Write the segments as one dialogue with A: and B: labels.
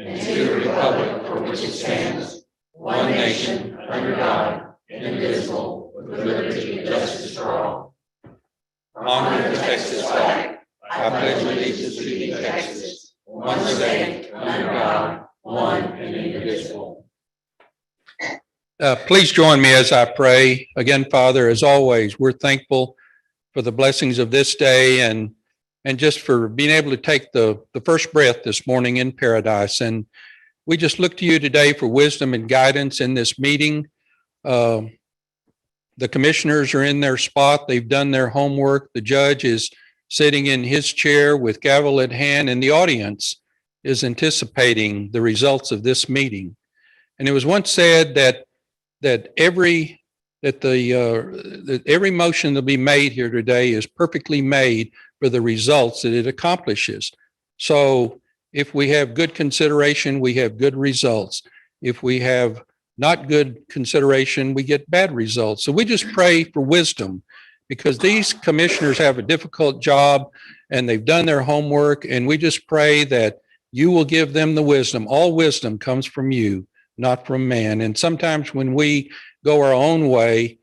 A: and to the republic for which it stands, one nation, under God, indivisible, with liberty and justice for all. Honor the Texas flag. I pledge allegiance to the Texas, one state, under God, one and indivisible.
B: Please join me as I pray. Again, Father, as always, we're thankful for the blessings of this day and just for being able to take the first breath this morning in paradise. And we just look to you today for wisdom and guidance in this meeting. The commissioners are in their spot. They've done their homework. The judge is sitting in his chair with gavel at hand, and the audience is anticipating the results of this meeting. And it was once said that every motion that'll be made here today is perfectly made for the results that it accomplishes. So if we have good consideration, we have good results. If we have not good consideration, we get bad results. So we just pray for wisdom, because these commissioners have a difficult job and they've done their homework, and we just pray that you will give them the wisdom. All wisdom comes from you, not from man. And sometimes when we go our own way,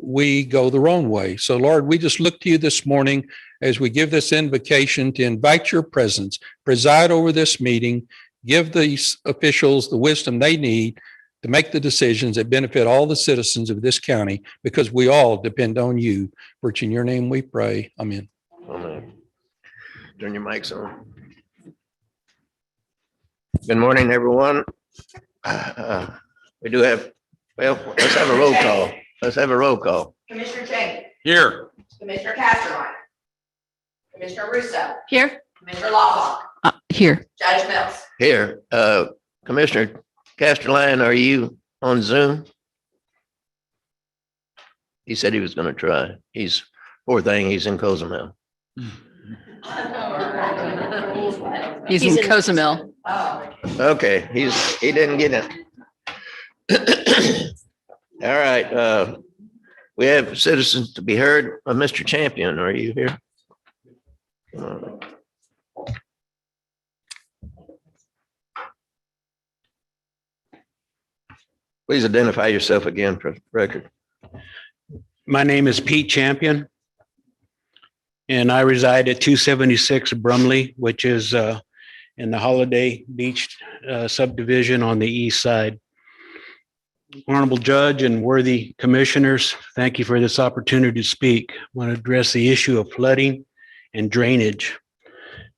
B: we go the wrong way. So Lord, we just look to you this morning as we give this invocation to invite your presence, preside over this meeting, give these officials the wisdom they need to make the decisions that benefit all the citizens of this county, because we all depend on you. For it's in your name we pray. Amen.
C: Amen. Turn your mics on. Good morning, everyone. We do have, well, let's have a roll call. Let's have a roll call.
D: Commissioner Cheney.
B: Here.
D: Commissioner Casterline. Commissioner Russo.
E: Here.
D: Commissioner Lawbach.
E: Here.
D: Judge Mills.
C: Here, Commissioner Casterline, are you on Zoom? He said he was going to try. Poor thing, he's in Cozumel.
E: He's in Cozumel.
D: Oh.
C: Okay, he didn't get it. All right, we have citizens to be heard. Mr. Champion, are you here? Please identify yourself again for the record.
F: My name is Pete Champion, and I reside at 276 Brumley, which is in the Holiday Beach subdivision on the east side. Honorable Judge and worthy commissioners, thank you for this opportunity to speak. I want to address the issue of flooding and drainage.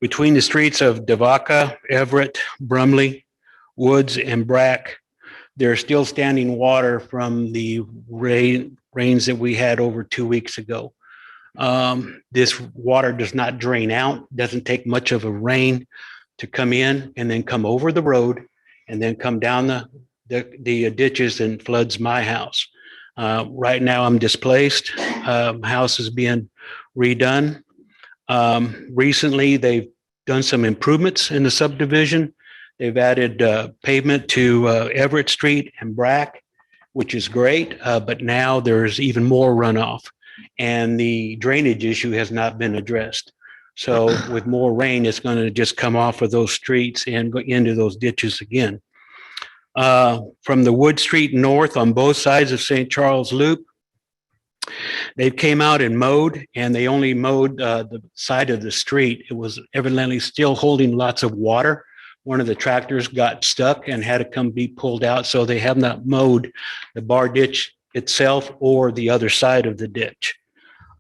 F: Between the streets of Devaka, Everett, Brumley, Woods, and Brack, there's still standing water from the rains that we had over 2 weeks ago. This water does not drain out, doesn't take much of a rain to come in and then come over the road and then come down the ditches and floods my house. Right now I'm displaced. House is being redone. Recently they've done some improvements in the subdivision. They've added pavement to Everett Street and Brack, which is great, but now there's even more runoff, and the drainage issue has not been addressed. So with more rain, it's going to just come off of those streets and go into those ditches again. From the Wood Street north on both sides of St. Charles Loop, they came out and mowed, and they only mowed the side of the street. It was evidently still holding lots of water. One of the tractors got stuck and had to come be pulled out. So they have not mowed the bar ditch itself or the other side of the ditch.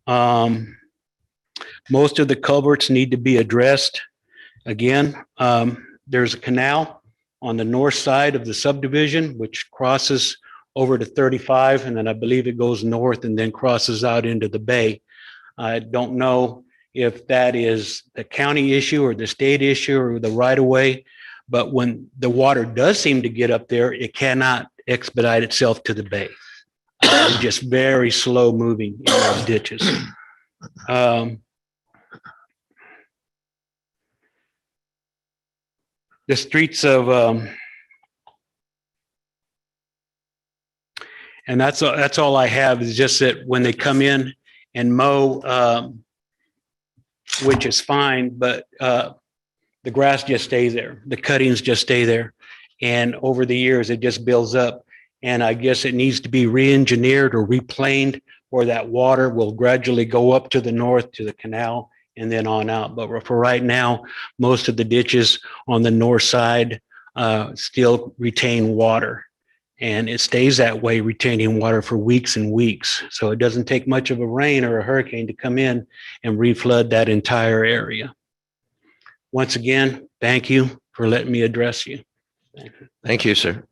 F: Most of the culverts need to be addressed. Again, there's a canal on the north side of the subdivision, which crosses over to 35. And then I believe it goes north and then crosses out into the bay. I don't know if that is the county issue or the state issue or the right of way. But when the water does seem to get up there, it cannot expedite itself to the bay. Just very slow moving in those ditches. The streets of, and that's all I have, is just that when they come in and mow, which is fine, but the grass just stays there. The cuttings just stay there. And over the years, it just builds up. And I guess it needs to be re-engineered or replaned where that water will gradually go up to the north to the canal and then on out. But for right now, most of the ditches on the north side still retain water. And it stays that way, retaining water for weeks and weeks. So it doesn't take much of a rain or a hurricane to come in and reflood that entire area. Once again, thank you for letting me address you.
C: Thank you, sir.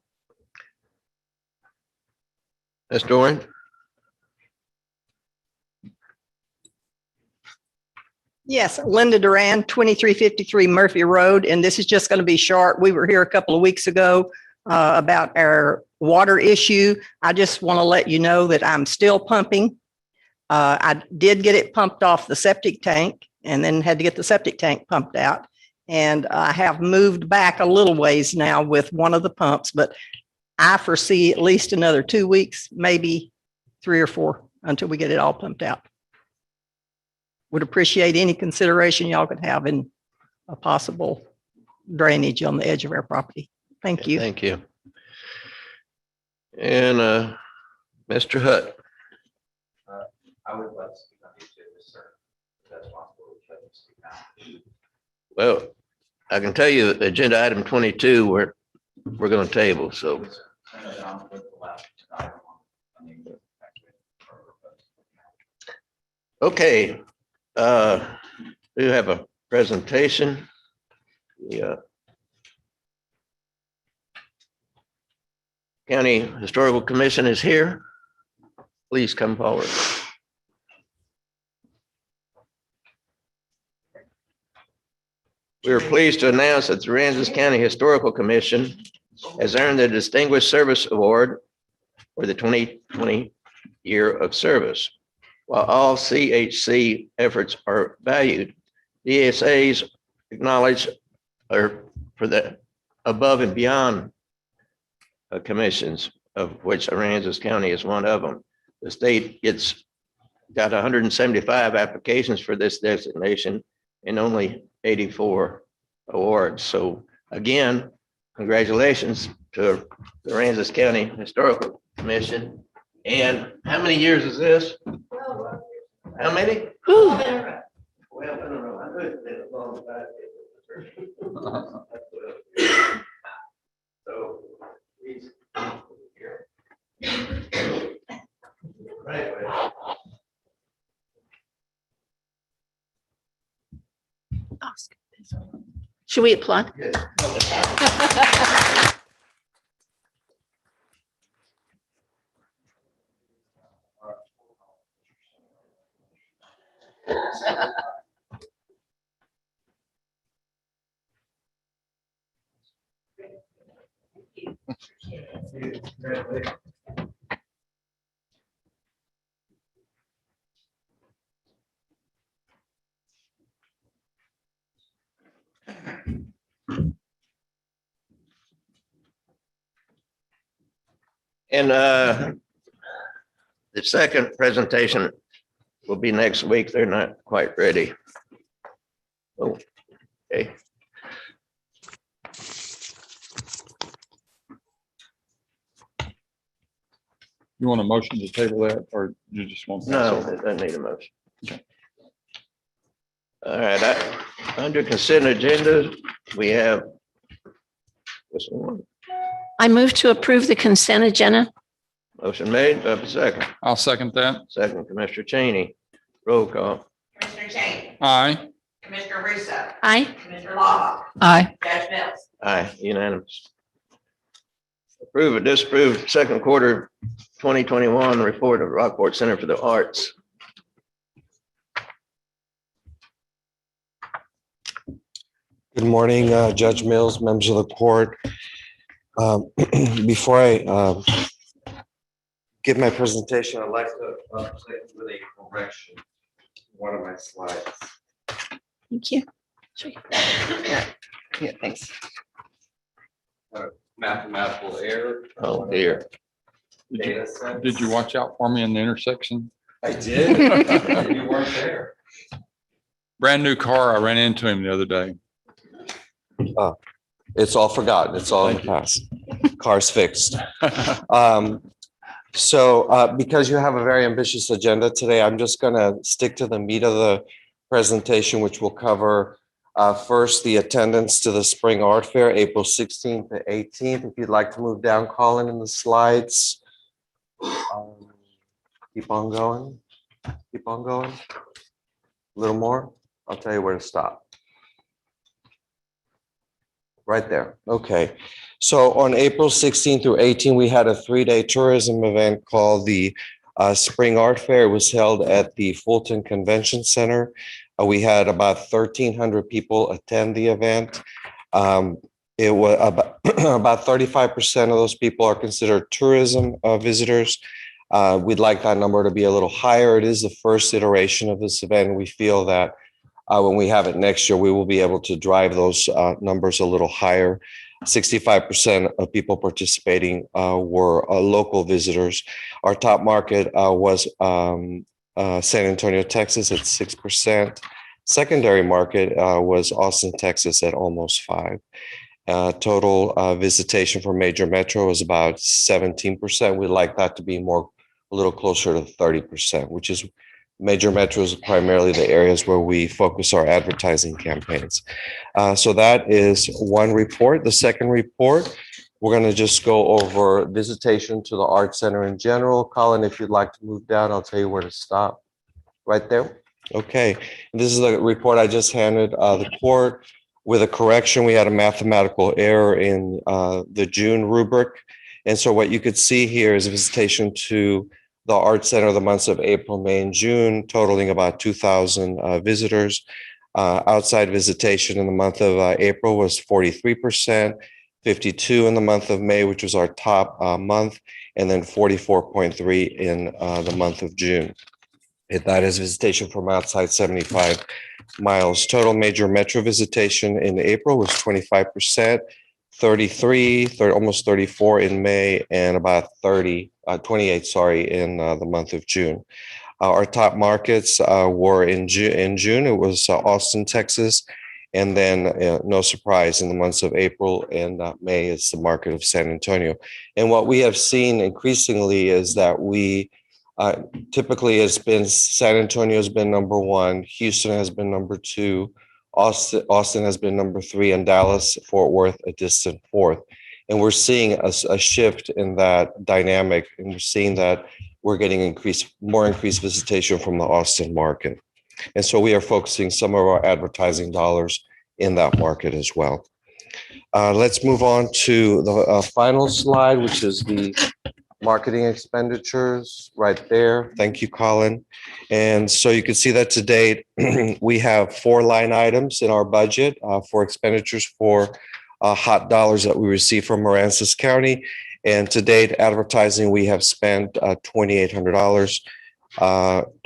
C: Ms. Doran?
G: Yes, Linda Duran, 2353 Murphy Road, and this is just going to be short. We were here a couple of weeks ago about our water issue. I just want to let you know that I'm still pumping. I did get it pumped off the septic tank and then had to get the septic tank pumped out. And I have moved back a little ways now with one of the pumps, but I foresee at least another 2 weeks, maybe 3 or 4 until we get it all pumped out. Would appreciate any consideration y'all could have in a possible drainage on the edge of our property. Thank you.
C: Thank you. And Mr. Hutt?
A: I would like to speak on the agenda, sir. If that's possible. Let me speak now.
C: Well, I can tell you that agenda item 22, we're going to table, so. Okay, we have a presentation. The County Historical Commission is here. Please come forward. We are pleased to announce that the Aransas County Historical Commission has earned the Distinguished Service Award for the 2020 year of service. While all CHC efforts are valued, DSAs acknowledged are for the above and beyond commissions, of which Aransas County is one of them. The state got 175 applications for this designation and only 84 awards. So again, congratulations to the Aransas County Historical Commission. And how many years is this? How many? 12 in a row. I knew it's been a long time. So please. Right.
E: Should we applaud?
C: Good. And the second presentation will be next week. They're not quite ready. Oh, okay.
H: You want a motion to table that, or you just want?
C: No, it doesn't need a motion. All right, under consent agenda, we have this one.
E: I move to approve the consent agenda.
C: Motion made, do I have a second?
H: I'll second that.
C: Second, Commissioner Cheney. Roll call.
D: Commissioner Cheney,
H: Aye.
D: Commissioner Russo,
E: Aye.
D: Commissioner Lawler,
E: Aye.
D: Judge Mills.
C: Aye, unanimous. Approve or disapprove second quarter 2021 report of Rockport Center for the Arts.
I: Good morning, Judge Mills, members of the court. Before I give my presentation, I'd like to update with a correction. One of my slides.
E: Thank you.
G: Yeah, thanks.
H: Mathematical error.
C: Oh, dear.
I: Data sets.
H: Did you watch out for me in the intersection?
I: I did. You weren't there.
H: Brand new car. I ran into him the other day.
I: It's all forgotten. It's all in the past. Car's fixed. So because you have a very ambitious agenda today, I'm just going to stick to the meat of the presentation, which will cover first the attendance to the Spring Art Fair, April 16th to 18th. If you'd like to move down, Colin, in the slides. Keep on going. Keep on going. A little more. I'll tell you where to stop. Right there. Okay. So on April 16 through 18, we had a 3-day tourism event called the Spring Art Fair. It was held at the Fulton Convention Center. We had about 1,300 people attend the event. It was about 35% of those people are considered tourism visitors. We'd like that number to be a little higher. It is the first iteration of this event. We feel that when we have it next year, we will be able to drive those numbers a little higher. 65% of people participating were local visitors. Our top market was San Antonio, Texas at 6%. Secondary market was Austin, Texas at almost 5%. Total visitation for major metro was about 17%. We'd like that to be a little closer to 30%, which is major metros, primarily the areas where we focus our advertising campaigns. So that is one report. The second report, we're going to just go over visitation to the Art Center in general. Colin, if you'd like to move down, I'll tell you where to stop. Right there. Okay. And this is the report I just handed the court. With a correction, we had a mathematical error in the June rubric. And so what you could see here is visitation to the Art Center the months of April, May, and June, totaling about 2,000 visitors. Outside visitation in the month of April was 43%, 52% in the month of May, which was our top month, and then 44.3% in the month of June. That is visitation from outside 75 miles. Total major metro visitation in April was 25%, 33%, almost 34% in May, and about 28%, in the month of June. Our top markets were in June. It was Austin, Texas, and then no surprise in the months of April and May, it's the market of San Antonio. And what we have seen increasingly is that we typically has been San Antonio has been number 1, Houston has been number 2, Austin has been number 3, and Dallas, Fort Worth, a distant 4th. And we're seeing a shift in that dynamic, and we're seeing that we're getting more increased visitation from the Austin market. And so we are focusing some of our advertising dollars in that market as well. Let's move on to the final slide, which is the marketing expenditures right there. Thank you, Colin. And so you can see that to date, we have 4 line items in our budget for expenditures for hot dollars that we receive from Aransas County. And to date, advertising, we have spent $2,800.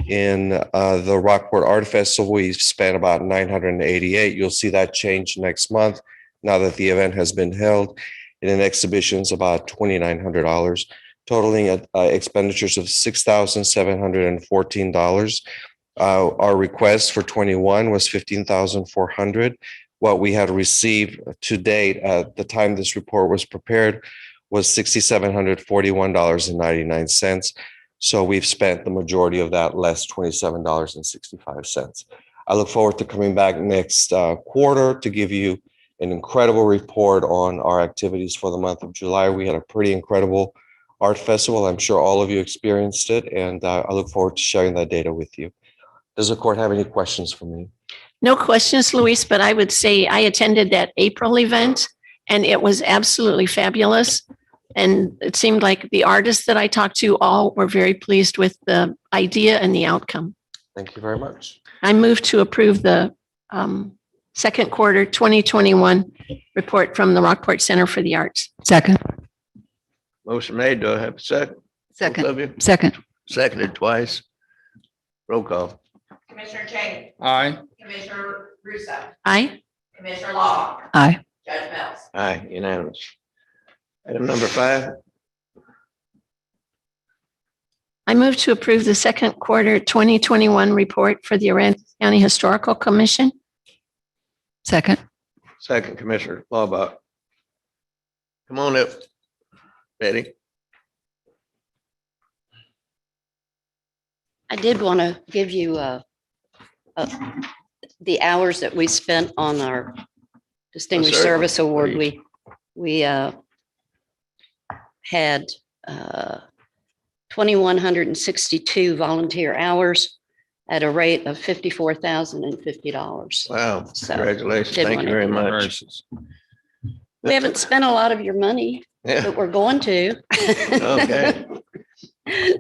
I: In the Rockport Art Festival, we've spent about $988. You'll see that change next month now that the event has been held. And in exhibitions, about $2,900. Totaling expenditures of $6,714. Our request for 21 was $15,400. What we had received to date at the time this report was prepared was $6,741.99. So we've spent the majority of that, less $27.65. I look forward to coming back next quarter to give you an incredible report on our activities for the month of July. We had a pretty incredible art festival. I'm sure all of you experienced it, and I look forward to sharing that data with you. Does the court have any questions for me?
E: No questions, Luis, but I would say I attended that April event and it was absolutely fabulous. And it seemed like the artists that I talked to all were very pleased with the idea and the outcome.
I: Thank you very much.
E: I move to approve the second quarter 2021 report from the Rockport Center for the Arts.
J: Second.
C: Motion made. Do I have a second? Both
J: Second.
C: of you?
J: Second.
C: Seconded twice. Roll call.
D: Commissioner Cheney,
H: Aye.
D: Commissioner Russo,
E: Aye.
D: Commissioner Law,
J: Aye.
D: Judge Mills.
C: Aye, unanimous. Item number 5.
E: I move to approve the second quarter 2021 report for the Aransas County Historical Commission.
J: Second.
C: Second, Commissioner Laubach. Come on up, Betty.
J: I did want to give you the hours that we spent on our Distinguished
C: certainly,
J: Service Award.
C: please.
J: We had 2,162 volunteer hours at a rate of $54,050.
C: Wow,
J: So,
C: congratulations.
J: did
C: Thank
J: want
C: you
J: to
C: very
J: do
C: much.
H: Gracious.
J: We haven't spent a lot of your money,
C: Yeah,
J: but we're going to.
C: okay.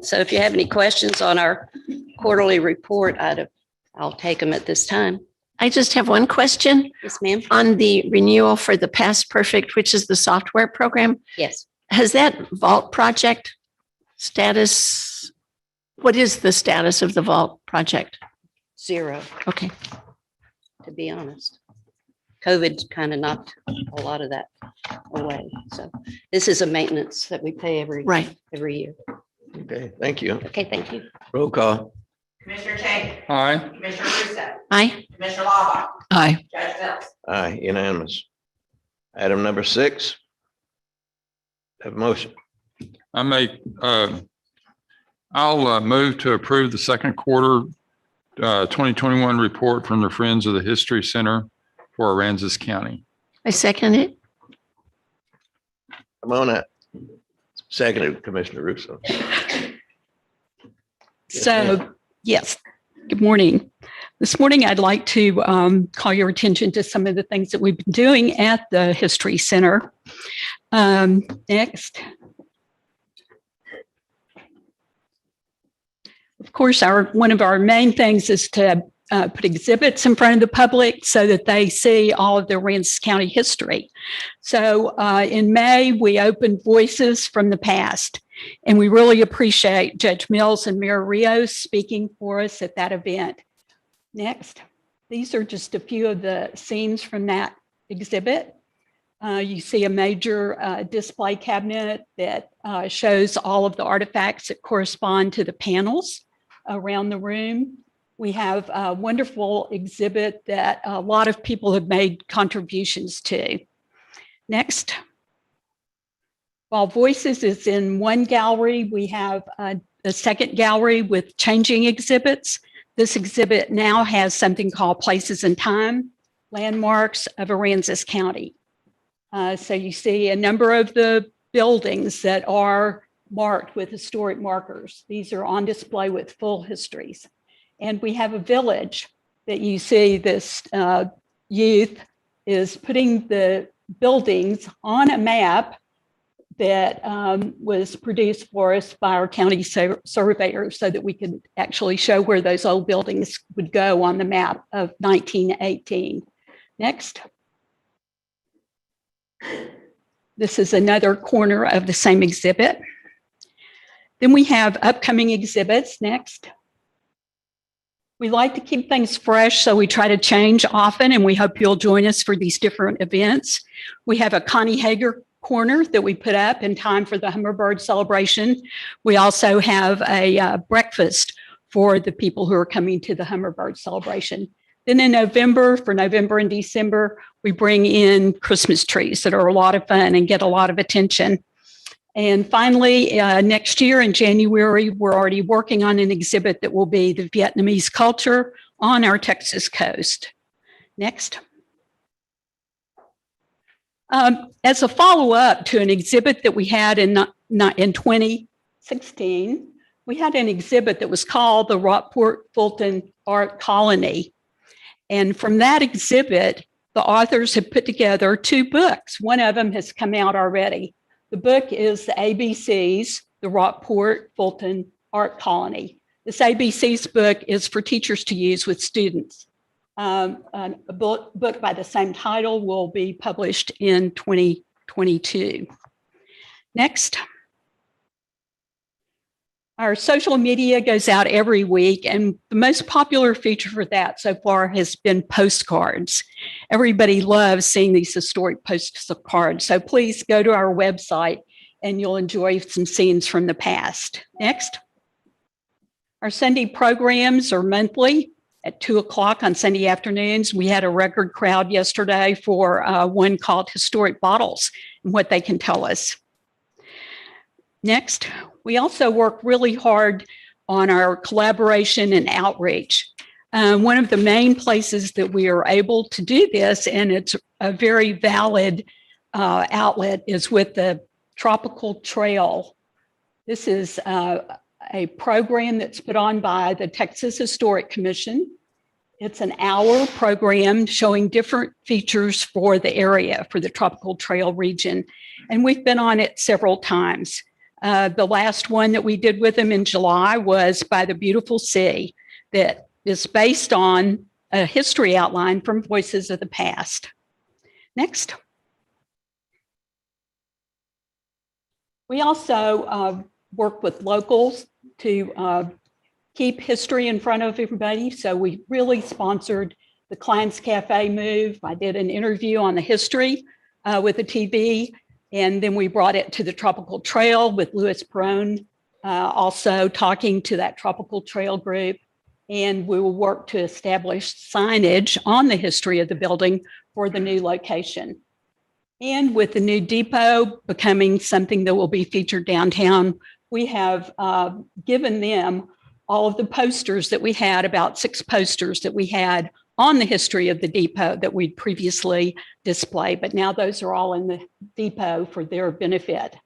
J: So if you have any questions on our quarterly report, I'll take them at this time.
E: I just have one question
J: Yes, ma'am.
E: on the renewal for the Past Perfect, which is the software program.
J: Yes.
E: Has that vault project status? What is the status of the vault project?
J: 0,
E: Okay.
J: to be honest. COVID kind of knocked a lot of that away. So this is a maintenance that we pay every year.
C: Okay, thank you.
J: Okay, thank you.
C: Roll call.
D: Commissioner Cheney,
H: Aye.
D: Commissioner Russo,
E: Aye.
D: Commissioner Laubach,
E: Aye.
D: Judge Mills.
C: Aye, unanimous. Item number 6. Have a motion.
H: I'll move to approve the second quarter 2021 report from the Friends of the History Center for Aransas County.
E: I second it.
C: Come on up. Seconded, Commissioner Russo.
K: So, yes, good morning. This morning, I'd like to call your attention to some of the things that we've been doing at the History Center. Next. Of course, one of our main things is to put exhibits in front of the public so that they see all of the Aransas County history. So in May, we opened Voices from the Past, and we really appreciate Judge Mills and Mayor Rios speaking for us at that event. Next, these are just a few of the scenes from that exhibit. You see a major display cabinet that shows all of the artifacts that correspond to the panels around the room. We have a wonderful exhibit that a lot of people have made contributions to. Next. While Voices is in one gallery, we have a second gallery with changing exhibits. This exhibit now has something called Places in Time, Landmarks of Aransas County. So you see a number of the buildings that are marked with historic markers. These are on display with full histories. And we have a village that you see this youth is putting the buildings on a map that was produced for us by our county surveyor so that we could actually show where those old buildings would go on the map of 1918. Next. This is another corner of the same exhibit. Then we have upcoming exhibits. Next. We like to keep things fresh, so we try to change often, and we hope you'll join us for these different events. We have a Connie Hager corner that we put up in time for the Hummingbird celebration. We also have a breakfast for the people who are coming to the Hummingbird celebration. Then in November, for November and December, we bring in Christmas trees that are a lot of fun and get a lot of attention. And finally, next year in January, we're already working on an exhibit that will be the Vietnamese culture on our Texas coast. Next. As a follow-up to an exhibit that we had in 2016, we had an exhibit that was called the Rockport Fulton Art Colony. And from that exhibit, the authors have put together 2 books. One of them has come out already. The book is the ABCs, the Rockport Fulton Art Colony. This ABCs book is for teachers to use with students. A book by the same title will be published in 2022. Next. Our social media goes out every week, and the most popular feature for that so far has been postcards. Everybody loves seeing these historic postcards, so please go to our website and you'll enjoy some scenes from the past. Next. Our Sunday programs are monthly, at 2:00 on Sunday afternoons. We had a record crowd yesterday for one called Historic Bottles and what they can tell us. Next, we also work really hard on our collaboration and outreach. One of the main places that we are able to do this, and it's a very valid outlet, is with the Tropical Trail. This is a program that's put on by the Texas Historic Commission. It's an hour program showing different features for the area, for the Tropical Trail region. And we've been on it several times. The last one that we did with them in July was by the Beautiful Sea, that is based on a history outline from Voices of the Past. Next. We also work with locals to keep history in front of everybody. So we really sponsored the Klein's Cafe move. I did an interview on the history with the TV, and then we brought it to the Tropical Trail with Louis Perone, also talking to that Tropical Trail group. And we will work to establish signage on the history of the building for the new location. And with the new depot becoming something that will be featured downtown, we have given them all of the posters that we had, about 6 posters that we had on the history of the depot that we'd previously displayed, but now those are all in the depot for their benefit.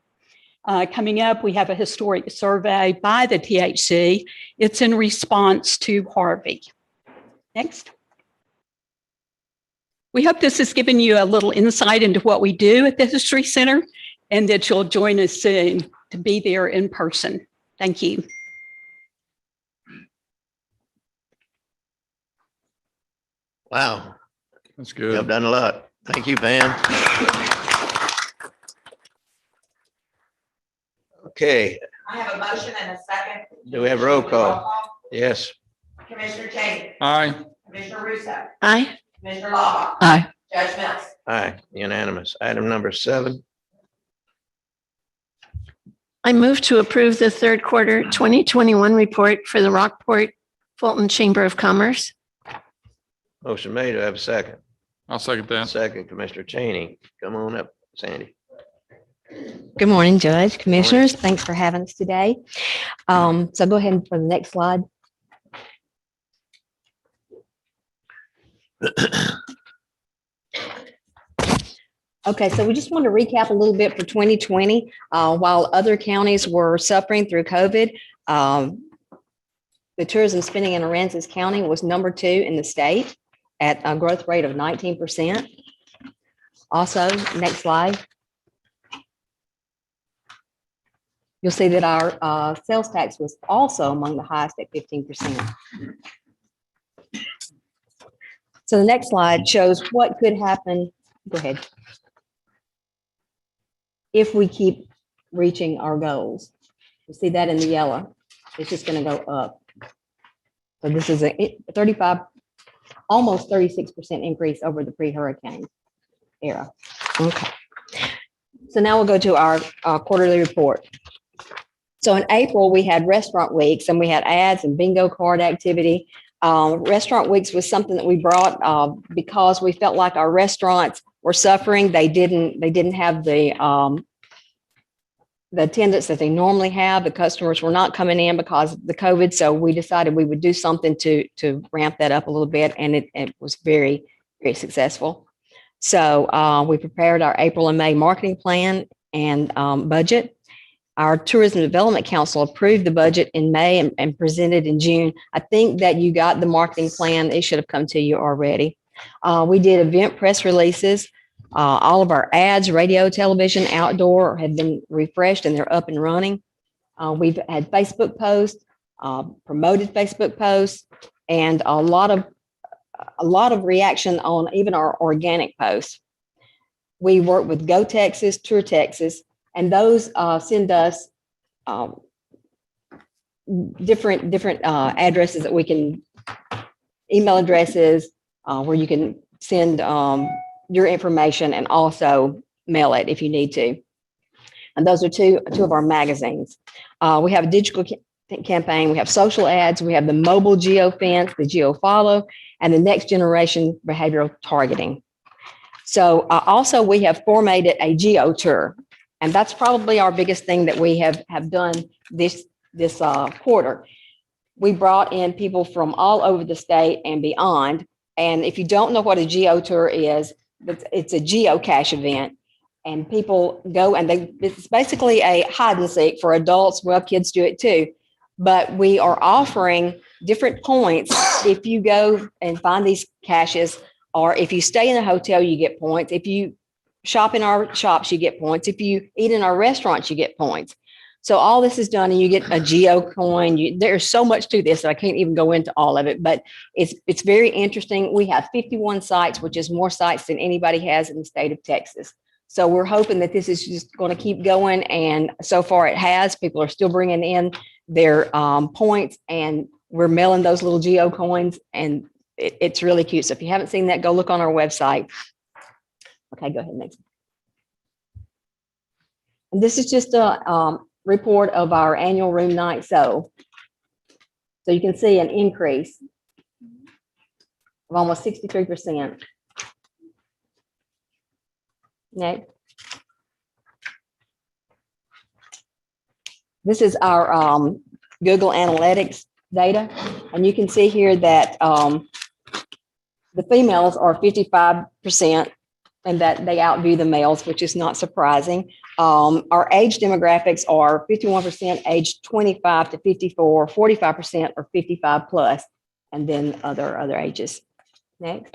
K: Coming up, we have a historic survey by the THC. It's in response to Harvey. Next. We hope this has given you a little insight into what we do at the History Center, and that you'll join us soon to be there in person. Thank you.
C: Wow,
H: That's
C: you've
H: good.
C: done a lot. Thank you, Pam. Okay,
D: I have a motion and a second.
C: do we have roll call? Yes.
D: Commissioner Cheney,
H: Aye.
D: Commissioner Russo,
E: Aye.
D: Commissioner Lava,
E: Aye.
D: Judge Mills.
C: Aye, unanimous. Item number 7.
E: I move to approve the third quarter 2021 report for the Rockport Fulton Chamber of Commerce.
C: Motion made. Do I have a second?
H: I'll second that.
C: Second, Commissioner Cheney. Come on up, Sandy.
L: Good morning, Judge, Commissioners. Thanks for having us today. So go ahead for the next slide. Okay, so we just want to recap a little bit for 2020. While other counties were suffering through COVID, the tourism spending in Aransas County was number 2 in the state at a growth rate of 19%. Also, next slide. You'll see that our sales tax was also among the highest at 15%. So the next slide shows what could happen. Go ahead. If we keep reaching our goals. You see that in the yellow. It's just going to go up. So this is a 35, almost 36% increase over the pre-hurricane era. Okay. So now we'll go to our quarterly report. So in April, we had restaurant weeks and we had ads and bingo card activity. Restaurant weeks was something that we brought because we felt like our restaurants were suffering. They didn't have the attendance that they normally have. The customers were not coming in because of the COVID. So we decided we would do something to ramp that up a little bit. And it was very, very successful. So we prepared our April and May marketing plan and budget. Our Tourism Development Council approved the budget in May and presented in June. I think that you got the marketing plan. It should have come to you already. We did event press releases. All of our ads, radio, television, outdoor have been refreshed and they're up and running. We've had Facebook posts, promoted Facebook posts, and a lot of reaction on even our organic posts. We work with Go Texas, Tour Texas, and those send us different addresses that we can, email addresses where you can send your information and also mail it if you need to. And those are two of our magazines. We have a campaign. We have social ads. We have the mobile geofence, the geofollow, and the next generation behavioral targeting. So also we have formatted a geo tour, and that's probably our biggest thing that we have done this quarter. We brought in people from all over the state and beyond. And if you don't know what a geo tour is, it's a geocache event. And people go and it's basically a hide and seek for adults. Well, kids do it too. But we are offering different points if you go and find these caches, or if you stay in a hotel, you get points. If you shop in our shops, you get points. If you eat in our restaurants, you get points. So all this is done and you get a geo coin. There's so much to this that I can't even go into all of it, but it's very interesting. We have 51 sites, which is more sites than anybody has in the state of Texas. So we're hoping that this is just going to keep going. And so far it has. People are still bringing in their points, and we're mailing those little geo coins, and it's really cute. So if you haven't seen that, go look on our website. Okay, go ahead next. And this is just a report of our annual room night. So you can see an increase of almost 63%. Next. This is our Google Analytics data. And you can see here that the females are 55% and that they outview the males, which is not surprising. Our age demographics are 51% age 25 to 54, 45% are 55 plus, and then other ages. Next.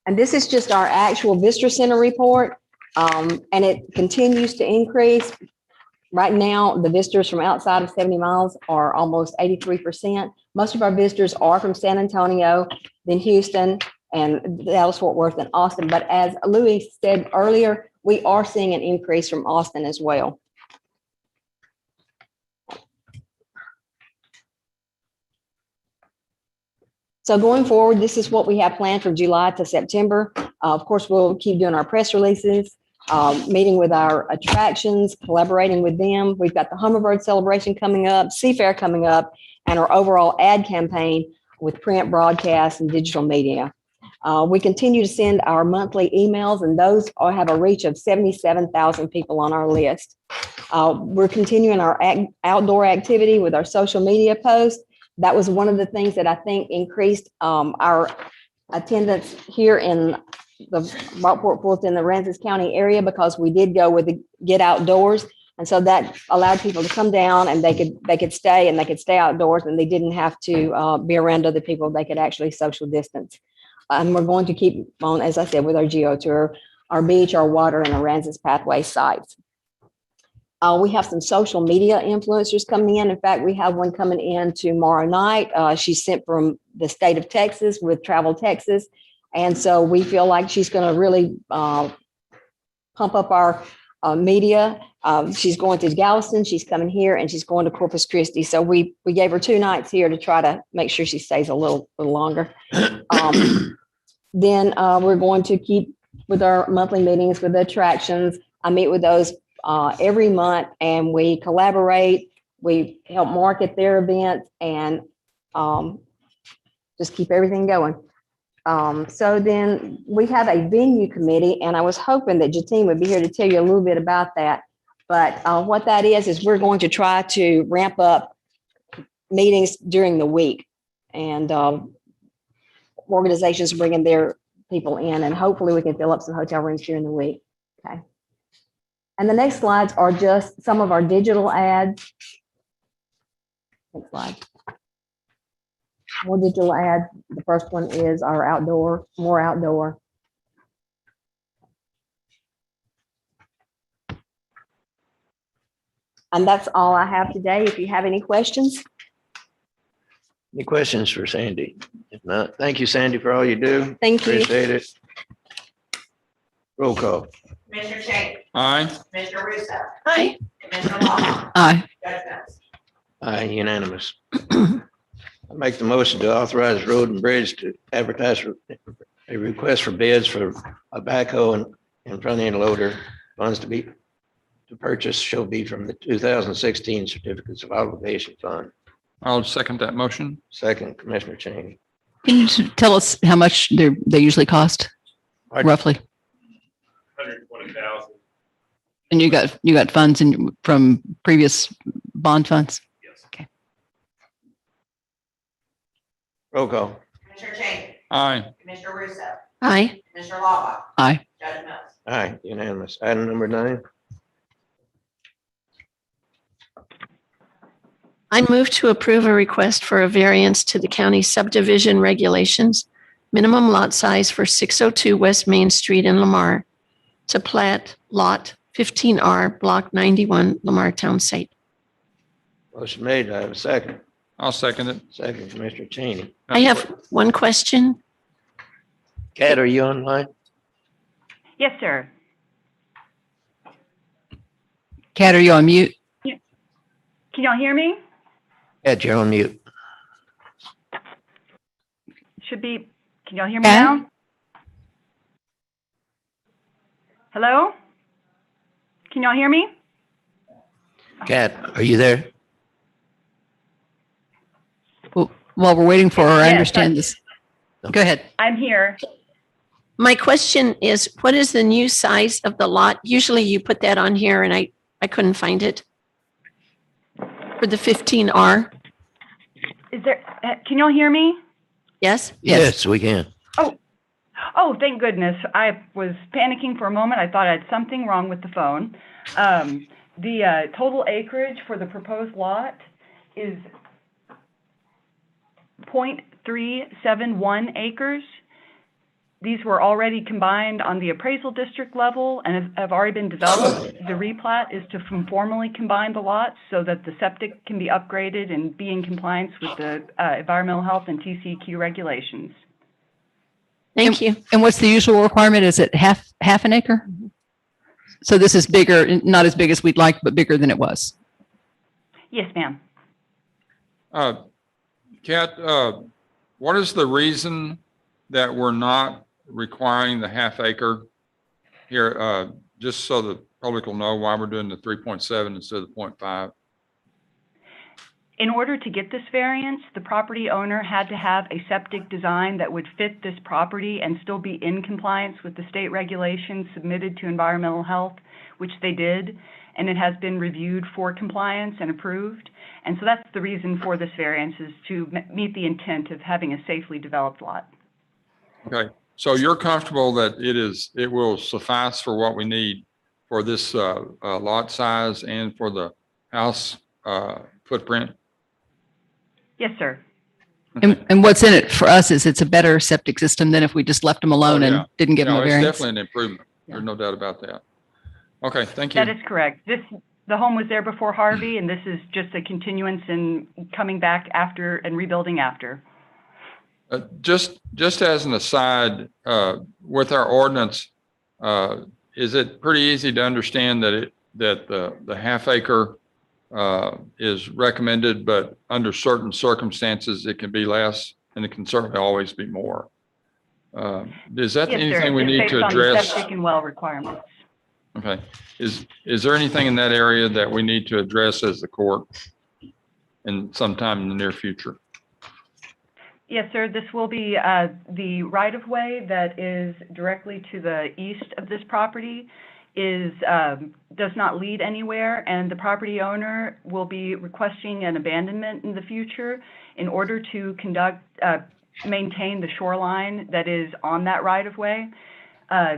L: And this is just our actual visitor center report, and it continues to increase. Right now, the visitors from outside of 70 miles are almost 83%. Most of our visitors are from San Antonio, then Houston, and Dallas-Fort Worth and Austin. But as Louis said earlier, we are seeing an increase from Austin as well. So going forward, this is what we have planned from July to September. Of course, we'll keep doing our press releases, meeting with our attractions, collaborating with them. We've got the Hummingbird celebration coming up, Seafair coming up, and our overall ad campaign with print, broadcast, and digital media. We continue to send our monthly emails, and those have a reach of 77,000 people on our list. We're continuing our outdoor activity with our social media posts. That was one of the things that I think increased our attendance here in the Rockport, Fulton, the Aransas County area, because we did go with the Get Outdoors. And so that allowed people to come down and they could stay and they could stay outdoors, and they didn't have to be around other people. They could actually social distance. And we're going to keep on, as I said, with our geo tour, our beach, our water, and Aransas Pathway sites. We have some social media influencers coming in. In fact, we have one coming in tomorrow night. She's sent from the state of Texas with Travel Texas. And so we feel like she's going to really pump up our media. She's going to Galveston, she's coming here, and she's going to Corpus Christi. So we gave her 2 nights here to try to make sure she stays a little longer. Then we're going to keep with our monthly meetings with the attractions. I meet with those every month, and we collaborate. We help market their events and just keep everything going. So then we have a venue committee, and I was hoping that Jatine would be here to tell you a little bit about that. But what that is we're going to try to ramp up meetings during the week, and organizations bringing their people in, and hopefully we can fill up some hotel rooms during the week. Okay. And the next slides are just some of our digital ads. Next slide. More digital ads. The first one is our outdoor, more outdoor. And that's all I have today. If you have any questions.
C: Any questions for Sandy? If not, thank you, Sandy, for all you do.
L: Thank you.
C: Appreciate it. Roll call.
D: Commissioner Cheney.
H: Aye.
D: Commissioner Russo.
E: Aye.
D: Commissioner Locke.
E: Aye.
D: Judge Jones.
C: Aye, unanimous. I make the motion to authorize Road and Bridge to advertise for a request for bids for a backhoe and front end loader. Funds to be to purchase shall be from the 2016 Certificates of Obligation Fund.
H: I'll second that motion.
C: Second, Commissioner Cheney.
M: Can you tell us how much they usually cost roughly?
A: 120,000.
M: And you got funds from previous bond funds?
A: Yes.
M: Okay.
C: Roll call.
D: Commissioner Cheney,
H: Aye.
D: Commissioner Russo,
E: Aye.
D: Commissioner Lawler,
M: Aye.
D: Judge Mills.
C: Aye, unanimous. Item number 9.
E: I move to approve a request for a variance to the county subdivision regulations, minimum lot size for 602 West Main Street in Lamar to plat lot 15R, block 91, Lamar Town Site.
C: Motion made. I have a second.
H: I'll second it.
C: Second, Commissioner Cheney.
E: I have one question.
C: Kat, are you online?
N: Yes, sir.
M: Kat, are you on mute?
N: Can y'all hear me?
C: Kat, you're on mute.
N: Should be, can y'all hear me
M: Kat?
N: now? Hello? Can y'all hear me?
C: Kat, are you there?
M: Well, while we're waiting for her, I
N: Yes,
M: understand this. Go ahead.
N: I'm here.
E: My question is, what is the new size of the lot? Usually you put that on here and I couldn't find it. For the 15R,
N: Is there, can y'all hear me?
E: yes?
M: Yes.
C: We can.
N: Oh, thank goodness. I was panicking for a moment. I thought I had something wrong with the phone. The total acreage for the proposed lot is 0.371 acres. These were already combined on the appraisal district level and have already been developed. The replat is to formally combine the lots so that the septic can be upgraded and be in compliance with the environmental health and TCEQ regulations.
E: Thank you.
M: And what's the usual requirement? Is it half an acre? So this is bigger, not as big as we'd like, but bigger than it was.
N: Yes, ma'am.
H: Kat, what is the reason that we're not requiring the half acre here? Just so the public will know why we're doing the 3.7 instead of the 0.5.
N: In order to get this variance, the property owner had to have a septic design that would fit this property and still be in compliance with the state regulations submitted to environmental health, which they did, and it has been reviewed for compliance and approved. And so that's the reason for this variance, is to meet the intent of having a safely developed lot.
H: Okay, so you're comfortable that it will suffice for what we need for this lot size and for the house footprint?
N: Yes, sir.
M: And what's in it for us is it's a better septic system than if we just left them alone
H: Oh, yeah.
M: and didn't give them a
H: It's
M: variance.
H: definitely an improvement. There's no doubt about that. Okay, thank you.
N: That is correct. The home was there before Harvey, and this is just a continuance in coming back after and rebuilding after.
H: Just as an aside, with our ordinance, is it pretty easy to understand that the half acre is recommended, but under certain circumstances, it can be less and it can certainly always be more? Is that
N: Yes, sir.
H: anything we
N: It's
H: need
N: based
H: to
N: on the
H: address?
N: septic and well requirements.
H: Okay. Is there anything in that area that we need to address as the court in sometime in the near future?
N: Yes, sir. This will be the right-of-way that is directly to the east of this property does not lead anywhere, and the property owner will be requesting an abandonment in the future in order to maintain the shoreline that is on that right-of-way.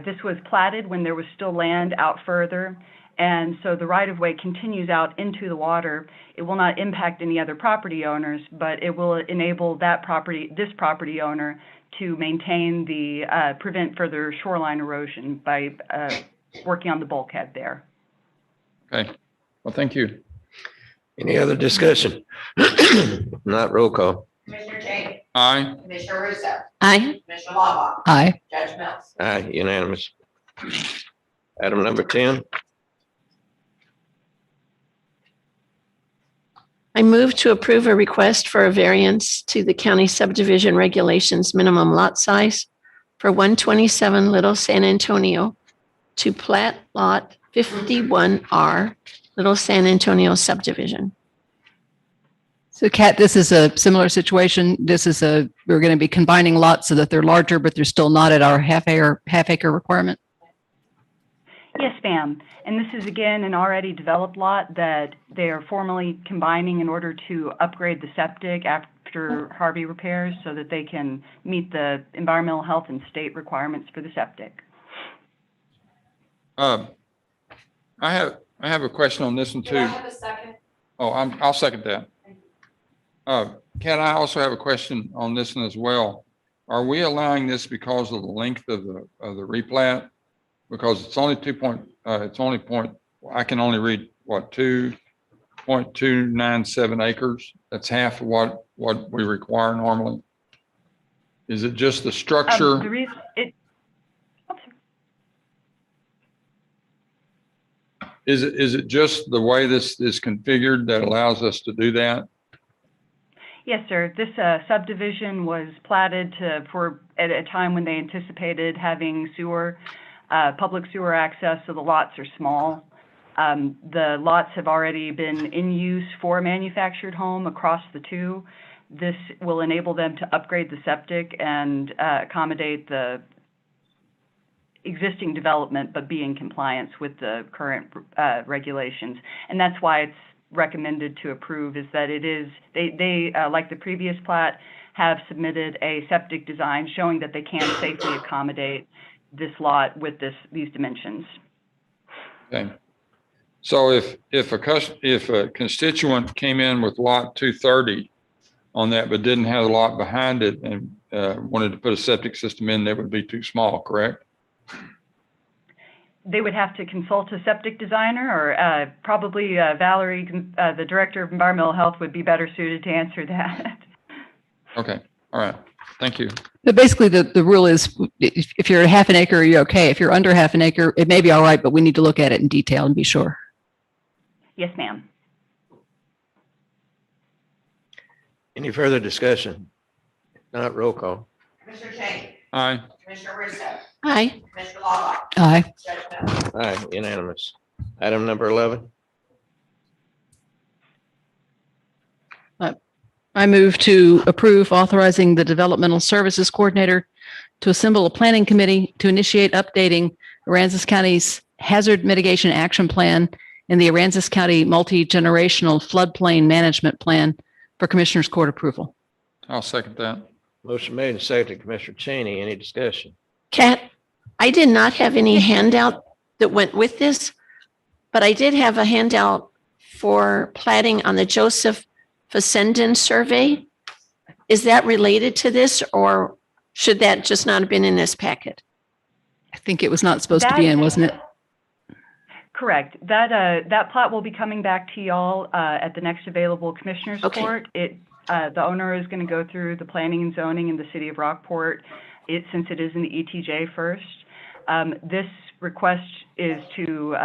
N: This was platted when there was still land out further, and so the right-of-way continues out into the water. It will not impact any other property owners, but it will enable this property owner to maintain prevent further shoreline erosion by working on the bulkhead there.
H: Okay. Well, thank you.
C: Any other discussion? Not roll call.
D: Commissioner Cheney,
H: Aye.
D: Commissioner Russo,
E: Aye.
D: Commissioner Lawler,
M: Aye.
D: Judge Mills.
C: Aye, unanimous. Item number 10.
E: I move to approve a request for a variance to the county subdivision regulations minimum lot size for 127 Little San Antonio to plat lot 51R, Little San Antonio subdivision.
M: So Kat, this is a similar situation. We're going to be combining lots so that they're larger, but they're still not at our half acre requirement.
N: Yes, ma'am. And this is again an already developed lot that they are formally combining in order to upgrade the septic after Harvey repairs so that they can meet the environmental health and state requirements for the septic.
H: I have a question on this one too.
D: Do I have a second?
H: Oh, I'll second that. Ken, I also have a question on this one as well. Are we allowing this because of the length of the replat? Because it's only I can only read what, 2.297 acres. That's half of what we require normally. Is it just the structure? Is it just the way this is configured that allows us to do that?
N: Yes, sir. This subdivision was platted at a time when they anticipated having public sewer access, so the lots are small. The lots have already been in use for a manufactured home across the two. This will enable them to upgrade the septic and accommodate the existing development, but be in compliance with the current regulations. And that's why it's recommended to approve, is that they like the previous plat, have submitted a septic design showing that they can safely accommodate this lot with these dimensions.
H: Okay. So if a constituent came in with lot 230 on that, but didn't have a lot behind it and wanted to put a septic system in, that would be too small, correct?
N: They would have to consult a septic designer, or probably Valerie, the Director of Environmental Health, would be better suited to answer that.
H: Okay. All right. Thank you.
M: But basically, the rule is if you're at half an acre, you're okay. If you're under half an acre, it may be all right, but we need to look at it in detail and be sure.
N: Yes, ma'am.
C: Any further discussion? Not roll call.
D: Commissioner Cheney.
H: Aye.
D: Commissioner Russo.
E: Aye.
D: Commissioner Lala.
M: Aye.
D: Judge Miller.
C: Aye, unanimous. Item number 11.
M: I move to approve authorizing the Developmental Services Coordinator to assemble a planning committee to initiate updating Aransas County's Hazard Mitigation Action Plan and the Aransas County Multi-Generational Floodplain Management Plan for Commissioners Court approval.
H: I'll second that.
C: Motion made and seconded. Commissioner Cheney, any discussion?
E: Kat, I did not have any handout that went with this, but I did have a handout for platting on the Joseph Fessenden survey. Is that related to this, or should that just not have been in this packet?
M: I think it was not supposed to be in, wasn't it?
N: Correct. That plat will be coming back to y'all at the next available Commissioners Court. The owner is going to go through the planning and zoning in the city of Rockport, since it is in the ETJ first. This request is to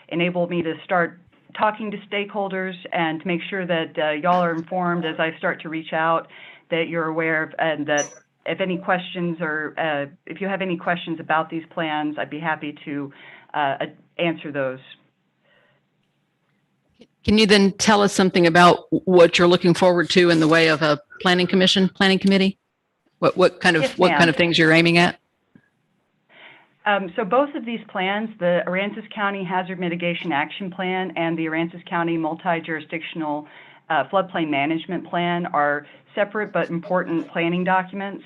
N: enable me to start talking to stakeholders and to make sure that y'all are informed as I start to reach out, that you're aware of, and that if any questions or if you have any questions about these plans, I'd be happy to answer those.
M: Can you then tell us something about what you're looking forward to in the way of a planning committee? What kind of things you're aiming at?
N: So both of these plans, the Aransas County Hazard Mitigation Action Plan and the Aransas County Multi-Jurisdictional Floodplain Management Plan, are separate but important planning documents.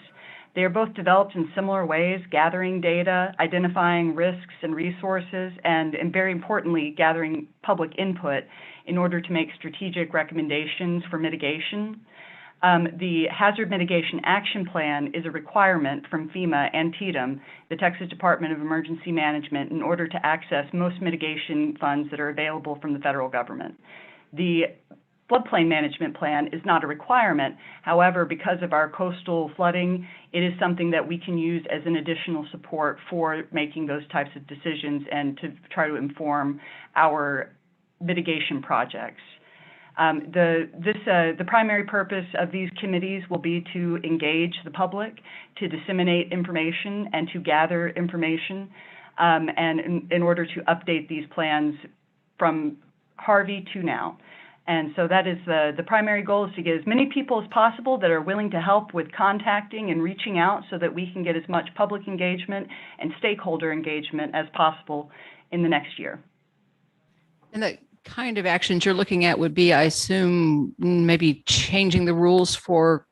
N: They are both developed in similar ways, gathering data, identifying risks and resources, and very importantly, gathering public input in order to make strategic recommendations for mitigation. The Hazard Mitigation Action Plan is a requirement from FEMA and TDM, the Texas Department of Emergency Management, in order to access most mitigation funds that are available from the federal government. The Floodplain Management Plan is not a requirement. However, because of our coastal flooding, it is something that we can use as an additional support for making those types of decisions and to try to inform our mitigation projects. The primary purpose of these committees will be to engage the public, to disseminate information, and to gather information. and in order to update these plans from Harvey to now. And so that is the primary goal, is to get as many people as possible that are willing to help with contacting and reaching out so that we can get as much public engagement and stakeholder engagement as possible in the next year.
M: And the kind of actions you're looking at would be, I assume, maybe changing the rules for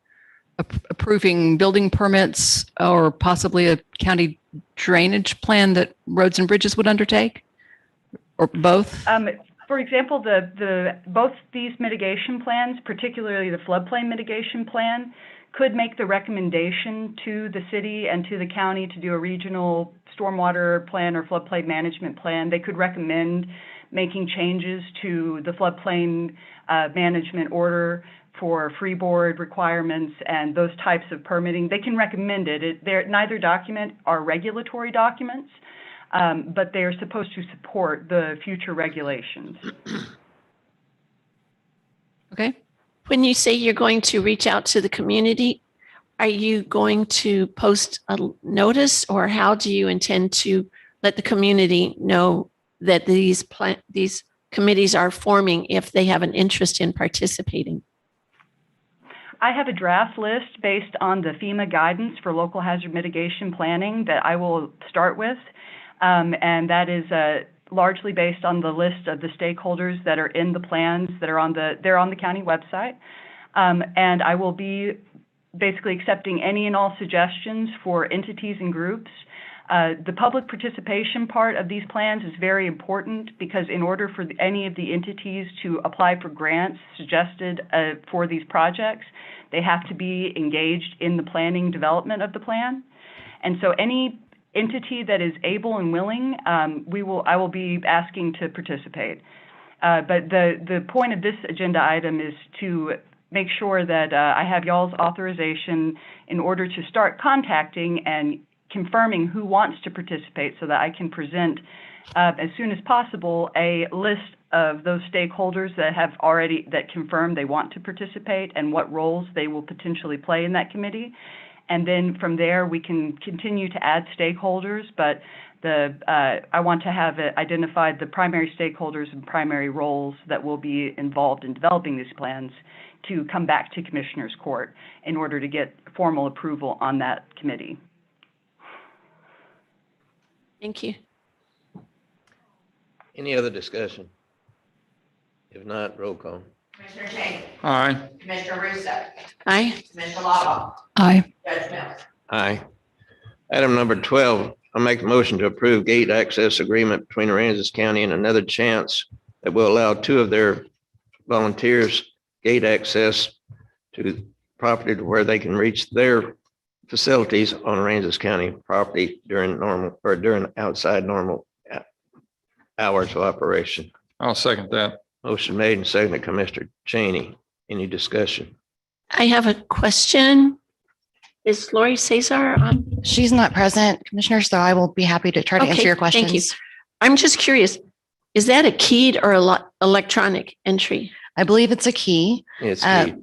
M: approving building permits, or possibly a county drainage plan that roads and bridges would undertake, or both?
N: For example, both these mitigation plans, particularly the floodplain mitigation plan, could make the recommendation to the city and to the county to do a regional stormwater plan or floodplain management plan. They could recommend making changes to the floodplain management order for freeboard requirements and those types of permitting. They can recommend it. Neither document are regulatory documents, but they are supposed to support the future regulations.
M: Okay.
E: When you say you're going to reach out to the community, are you going to post a notice, or how do you intend to let the community know that these committees are forming if they have an interest in participating?
N: I have a draft list based on the FEMA guidance for local hazard mitigation planning that I will start with. And that is largely based on the list of the stakeholders that are in the plans that are they're on the county website. And I will be basically accepting any and all suggestions for entities and groups. The public participation part of these plans is very important, because in order for any of the entities to apply for grants suggested for these projects, they have to be engaged in the planning development of the plan. And so any entity that is able and willing, I will be asking to participate. But the point of this agenda item is to make sure that I have y'all's authorization in order to start contacting and confirming who wants to participate, so that I can present as soon as possible a list of those stakeholders that confirm they want to participate and what roles they will potentially play in that committee. And then from there, we can continue to add stakeholders, but I want to have identified the primary stakeholders and primary roles that will be involved in developing these plans to come back to Commissioner's Court in order to get formal approval on that committee.
E: Thank you.
C: Any other discussion? If not, roll call.
D: Commissioner Cheney.
H: Aye.
D: Commissioner Russo.
E: Aye.
D: Commissioner Lava.
K: Aye.
D: Judge Mills.
C: Aye. Item number 12, I'll make a motion to approve gate access agreement between Aransas County and Another Chance that will allow 2 of their volunteers gate access to property to where they can reach their facilities on Aransas County property during outside normal hours of operation.
H: I'll second that.
C: Motion made and seconded, Commissioner Cheney. Any discussion?
E: I have a question. Is Lori Cesar on?
O: She's not present, Commissioner, so I will be happy to try to answer
E: Okay,
O: your questions.
E: thank you. I'm just curious, is that a keyed or electronic entry?
O: I believe it's a key.
C: It's key.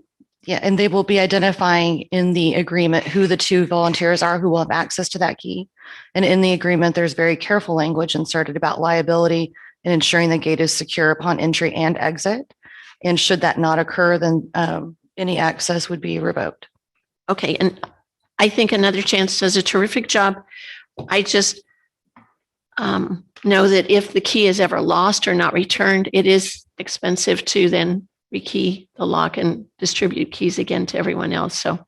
O: Yeah, and they will be identifying in the agreement who the 2 volunteers are who will have access to that key. And in the agreement, there's very careful language inserted about liability and ensuring the gate is secure upon entry and exit. And should that not occur, then any access would be revoked.
E: Okay, and I think Another Chance does a terrific job. I just know that if the key is ever lost or not returned, it is expensive to then rekey the lock and distribute keys again to everyone else. So,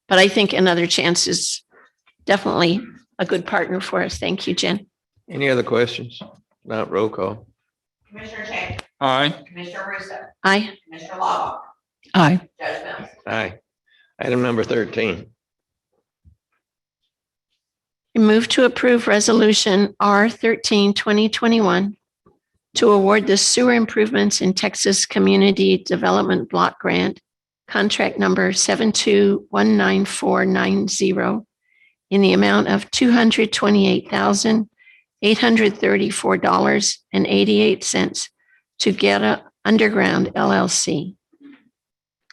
E: but I think Another Chance is definitely a good partner for us. Thank you, Jen.
C: Any other questions? Not roll call.
D: Commissioner Cheney.
H: Aye.
D: Commissioner Russo.
E: Aye.
D: Commissioner Lava.
K: Aye.
D: Judge Mills.
C: Aye. Item number 13.
E: I move to approve Resolution R13, 2021 to award the sewer improvements in Texas Community Development Block Grant, contract number 7219490, in the amount of $228,834.88 to Geta Underground LLC.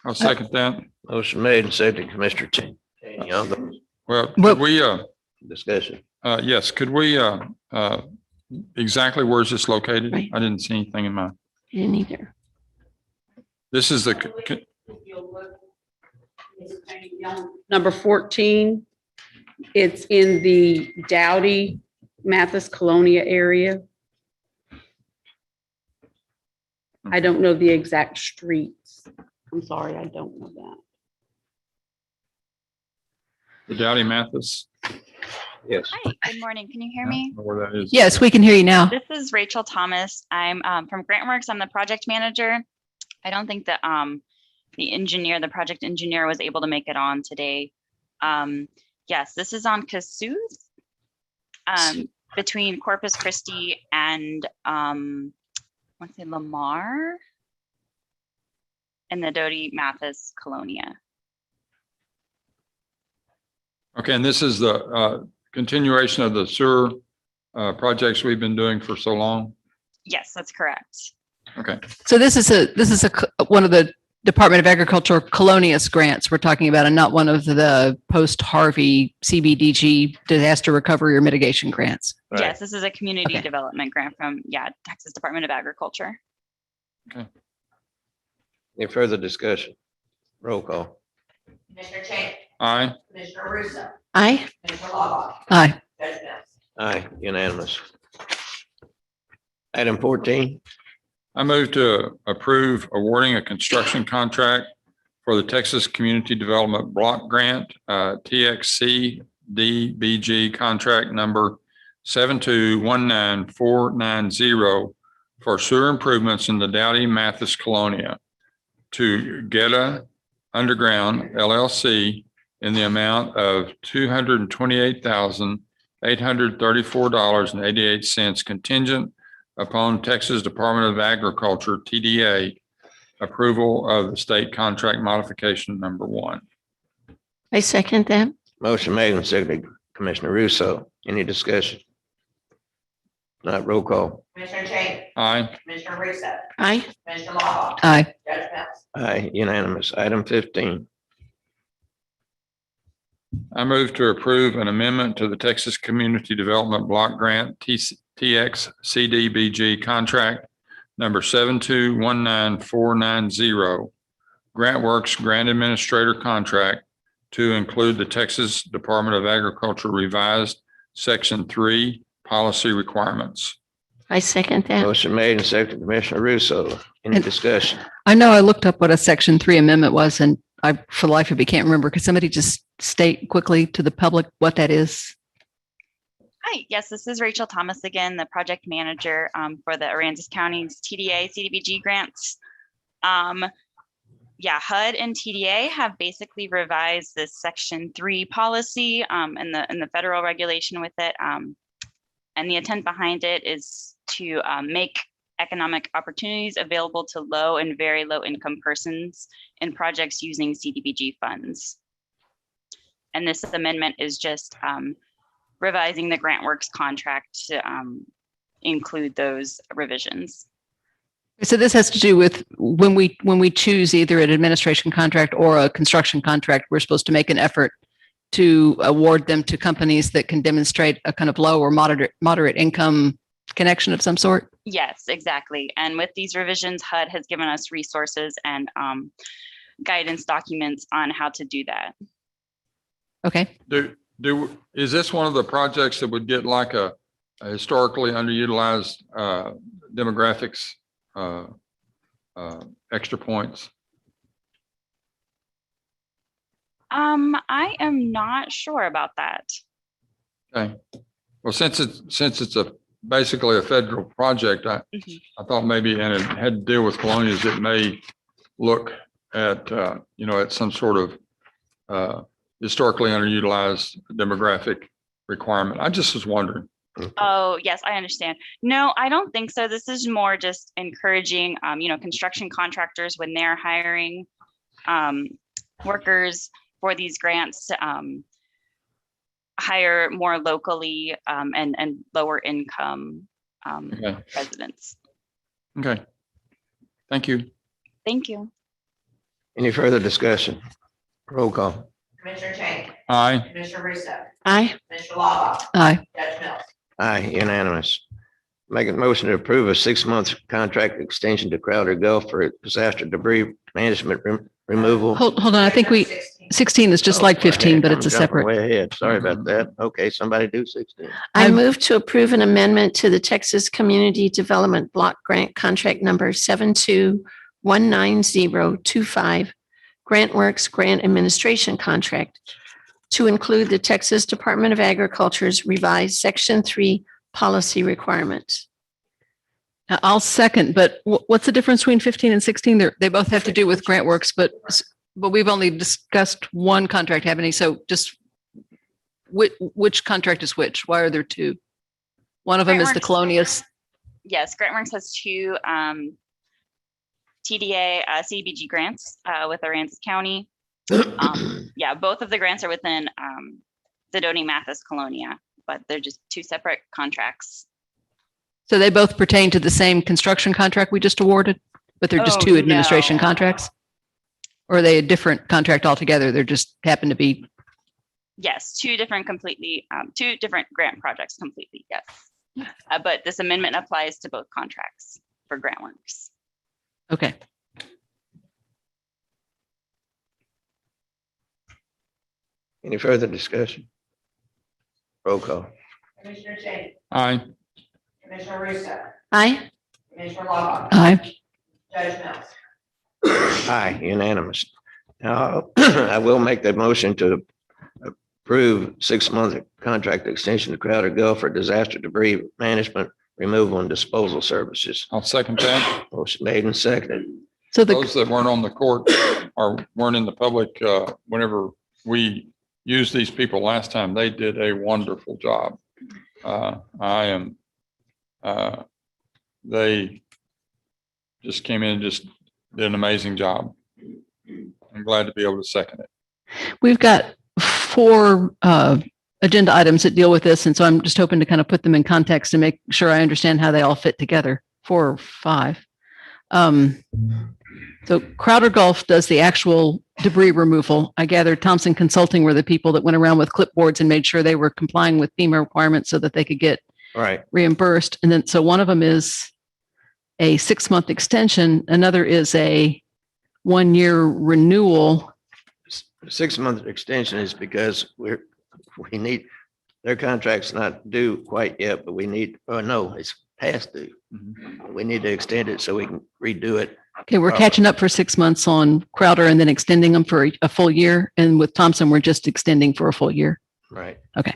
H: I'll second that.
C: Motion made and seconded, Commissioner Cheney. Any other
H: Well, could we,
C: discussion?
H: yes, could we exactly where is this located?
E: Right.
H: I didn't see anything in my,
E: Didn't either.
H: this is the,
P: Number 14, it's in the Dowdy, Mathis, Colonia area. I don't know the exact streets. I'm sorry, I don't know that.
H: the Dowdy Mathis.
C: Yes.
Q: Hi, good morning. Can you hear
H: I
Q: me?
H: don't know where that is.
M: Yes, we can hear you now.
Q: This is Rachel Thomas. I'm from GrantWorks. I'm the project manager. I don't think that the engineer, the project engineer, was able to make it on today. Yes, this is on Cassuth, between Corpus Christi and let's say Lamar and the Doty Mathis Colonia.
H: Okay, and this is the continuation of the sewer projects we've been doing for so long?
Q: Yes, that's correct.
H: Okay.
M: So this is one of the Department of Agriculture Colonius grants we're talking about, and not one of the post-Harvey CBDG disaster recovery or mitigation grants.
C: Right.
Q: Yes, this is a community
M: Okay.
Q: development grant from, Texas Department of Agriculture.
C: Any further discussion? Roll call.
D: Commissioner Cheney,
H: Aye.
D: Commissioner Russo,
E: Aye.
D: Commissioner Logg,
M: Aye.
D: Judge Mills.
C: Aye, unanimous. Item 14,
H: I move to approve awarding a construction contract for the Texas Community Development Block Grant, TXCDBG contract number 7219490 for sewer improvements in the Dowdy Mathis Colonia to Geta Underground LLC in the amount of $228,834.88 contingent upon Texas Department of Agriculture, TDA, approval of the state contract modification number 1.
E: I second that.
C: motion made and seconded. Commissioner Russo, any discussion? Not roll call.
D: Commissioner Cheney,
H: Aye.
D: Commissioner Russo,
E: Aye.
D: Commissioner Logg,
M: Aye.
D: Judge Mills.
C: Aye, unanimous. Item 15,
H: I move to approve an amendment to the Texas Community Development Block Grant, TXCDBG contract number 7219490, GrantWorks Grant Administrator contract to include the Texas Department of Agriculture revised Section 3 policy requirements.
E: I second that.
C: motion made and seconded. Commissioner Russo, any
M: And-
C: discussion?
M: I know I looked up what a Section 3 amendment was, and I, for the life of me, can't remember. Could somebody just state quickly to the public what that is?
Q: Hi, yes, this is Rachel Thomas again, the project manager for the Aransas County's TDA CDBG grants. HUD and TDA have basically revised this Section 3 policy and the federal regulation with it. And the intent behind it is to make economic opportunities available to low and very low income persons in projects using CDBG funds. And this amendment is just revising the GrantWorks contract to include those revisions.
M: So this has to do with when we choose either an administration contract or a construction contract, we're supposed to make an effort to award them to companies that can demonstrate a kind of low or moderate income connection of some sort.
Q: Yes, exactly. And with these revisions, HUD has given us resources and guidance documents on how to do that.
M: Okay.
H: Is this one of the projects that would get like a historically underutilized demographics extra points?
Q: I am not sure about that.
H: Okay. Well, since it's basically a federal project, I thought maybe, and it had to deal with colonias, it may look at, at some sort of historically underutilized demographic requirement. I just was wondering.
Q: Oh, yes, I understand. No, I don't think so. This is more just encouraging, construction contractors when they're hiring workers for these grants to hire more locally and lower income residents.
H: Okay. Thank you.
Q: Thank you.
C: Any further discussion? Roll call.
D: Commissioner Cheney,
H: Aye.
D: Commissioner Russo,
E: Aye.
D: Commissioner Logg,
M: Aye.
D: Judge Mills.
C: Aye, unanimous. Make a motion to approve a 6-month contract extension to Crowder Gulf for disaster debris management removal.
M: Hold on. I think 16 is just like 15, but it's a
C: I'm jumping
M: separate.
C: way ahead. Sorry about that. Okay, somebody do 16.
E: I move to approve an amendment to the Texas Community Development Block Grant Contract Number 7219025, Grant Works Grant Administration Contract, to include the Texas Department of Agriculture's revised Section 3 policy requirements.
M: I'll second, but what's the difference between 15 and 16? They both have to do with grant works, but we've only discussed one contract, haven't we? So just which contract is which? Why are there two? One of them is the Colonias.
Q: Yes, GrantWorks has two TDA CDBG grants with Aransas County. Yeah, both of the grants are within Sedona Mathis Colonia, but they're just two separate contracts.
M: So they both pertain to the same construction contract we just awarded, but they're just two administration contracts? Or are they a different contract altogether? They're just happen to be.
Q: Yes, two different grant projects completely, yes. But this amendment applies to both contracts for GrantWorks.
M: Okay.
C: Any further discussion? Roll call.
D: Commissioner Shane,
H: Aye.
D: Commissioner Russo,
E: Aye.
D: Commissioner Lockhart,
M: Aye.
D: Judge Mills.
C: Aye, unanimous. Now, I will make the motion to approve 6-month contract extension to Crowder Gulf for disaster debris management, removal, and disposal services.
H: I'll second that.
C: Motion made and seconded.
M: So
H: Those that weren't on the court or weren't in the public, whenever we used these people last time, they did a wonderful job. They just came in and just did an amazing job. I'm glad to be able to second it.
M: We've got 4 agenda items that deal with this. And so I'm just hoping to kind of put them in context and make sure I understand how they all fit together. 4 or 5. So Crowder Gulf does the actual debris removal. I gather Thompson Consulting were the people that went around with clipboards and made sure they were complying with FEMA requirements so that they could get reimbursed. And then, so one of them is a 6-month extension. Another is a 1-year renewal.
C: 6-month extension is because we need, their contract's not due quite yet, but we need, it's past due. We need to extend it so we can redo it.
M: Okay, we're catching up for 6 months on Crowder and then extending them for a full year. And with Thompson, we're just extending for a full year.
C: Right.
M: Okay.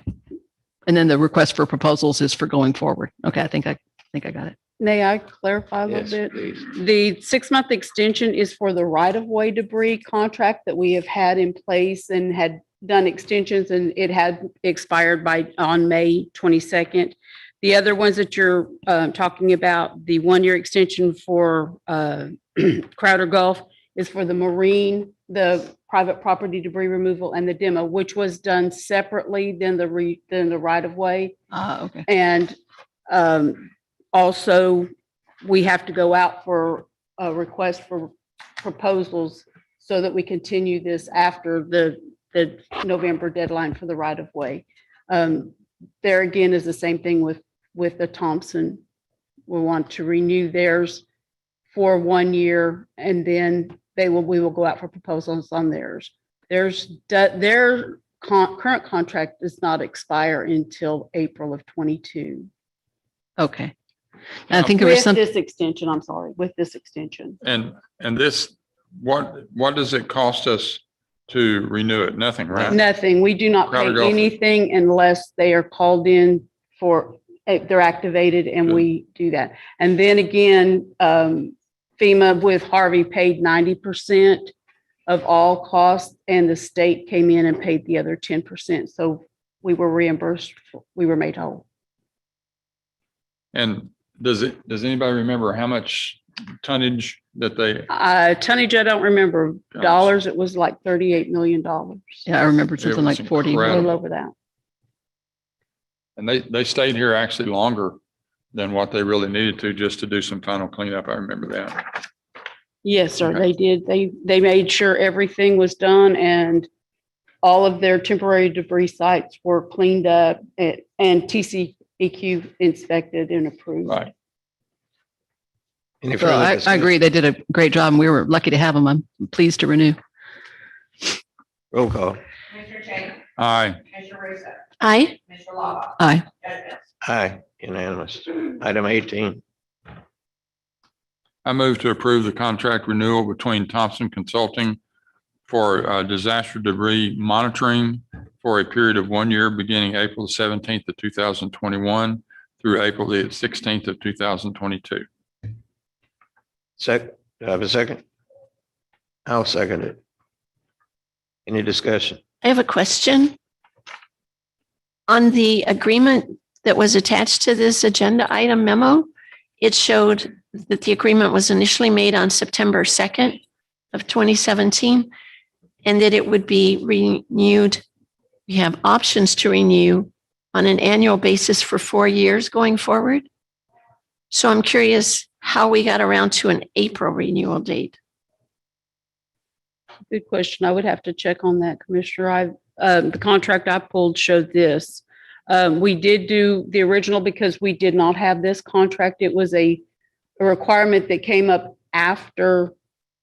M: And then the request for proposals is for going forward. Okay, I think I got it.
P: May I clarify a little bit? The 6-month extension is for the right-of-way debris contract that we have had in place and had done extensions, and it had expired on May 22nd. The other ones that you're talking about, the 1-year extension for Crowder Gulf is for the marine, the private property debris removal, and the demo, which was done separately than the right-of-way.
M: Okay.
P: And also, we have to go out for a request for proposals so that we continue this after the November deadline for the right-of-way. There again is the same thing with the Thompson. We want to renew theirs for 1 year, and then we will go out for proposals on theirs. Their current contract does not expire until April of 22.
M: Okay. I think there was some.
P: This extension, I'm sorry, with this extension.
H: And this, what does it cost us to renew it? Nothing, right?
P: Nothing. We do not pay anything unless they are called in for, they're activated, and we do that. And then again, FEMA with Harvey paid 90% of all costs, and the state came in and paid the other 10%. So we were reimbursed. We were made whole.
H: And does anybody remember how much tonnage that they?
P: Tonnage, I don't remember. Dollars, it was like $38 million.
M: Yeah, I remember something like 40.
P: A little over that.
H: And they stayed here actually longer than what they really needed to, just to do some final cleanup. I remember that.
P: Yes, sir, they did. They made sure everything was done, and all of their temporary debris sites were cleaned up, and TCEQ EQ inspected and approved.
H: Right.
C: Any
M: So
C: further
M: I
C: discussion?
M: agree. They did a great job and we were lucky to have them. I'm pleased to renew.
C: Roll call.
D: Commissioner Cheney,
H: Aye.
D: Commissioner Russo,
E: Aye.
D: Commissioner Lockhart,
M: Aye.
D: Judge Mills.
C: Aye, unanimous. Item 18.
H: I move to approve the contract renewal between Thompson Consulting for disaster debris monitoring for a period of 1 year beginning April 17th of 2021 through April the 16th of 2022.
C: Do I have a second? I'll second it. Any discussion?
E: I have a question. On the agreement that was attached to this agenda item memo, it showed that the agreement was initially made on September 2nd of 2017 and that it would be renewed. We have options to renew on an annual basis for 4 years going forward. So I'm curious how we got around to an April renewal date.
P: Good question. I would have to check on that, Commissioner. The contract I pulled showed this. We did do the original because we did not have this contract. It was a requirement that came up after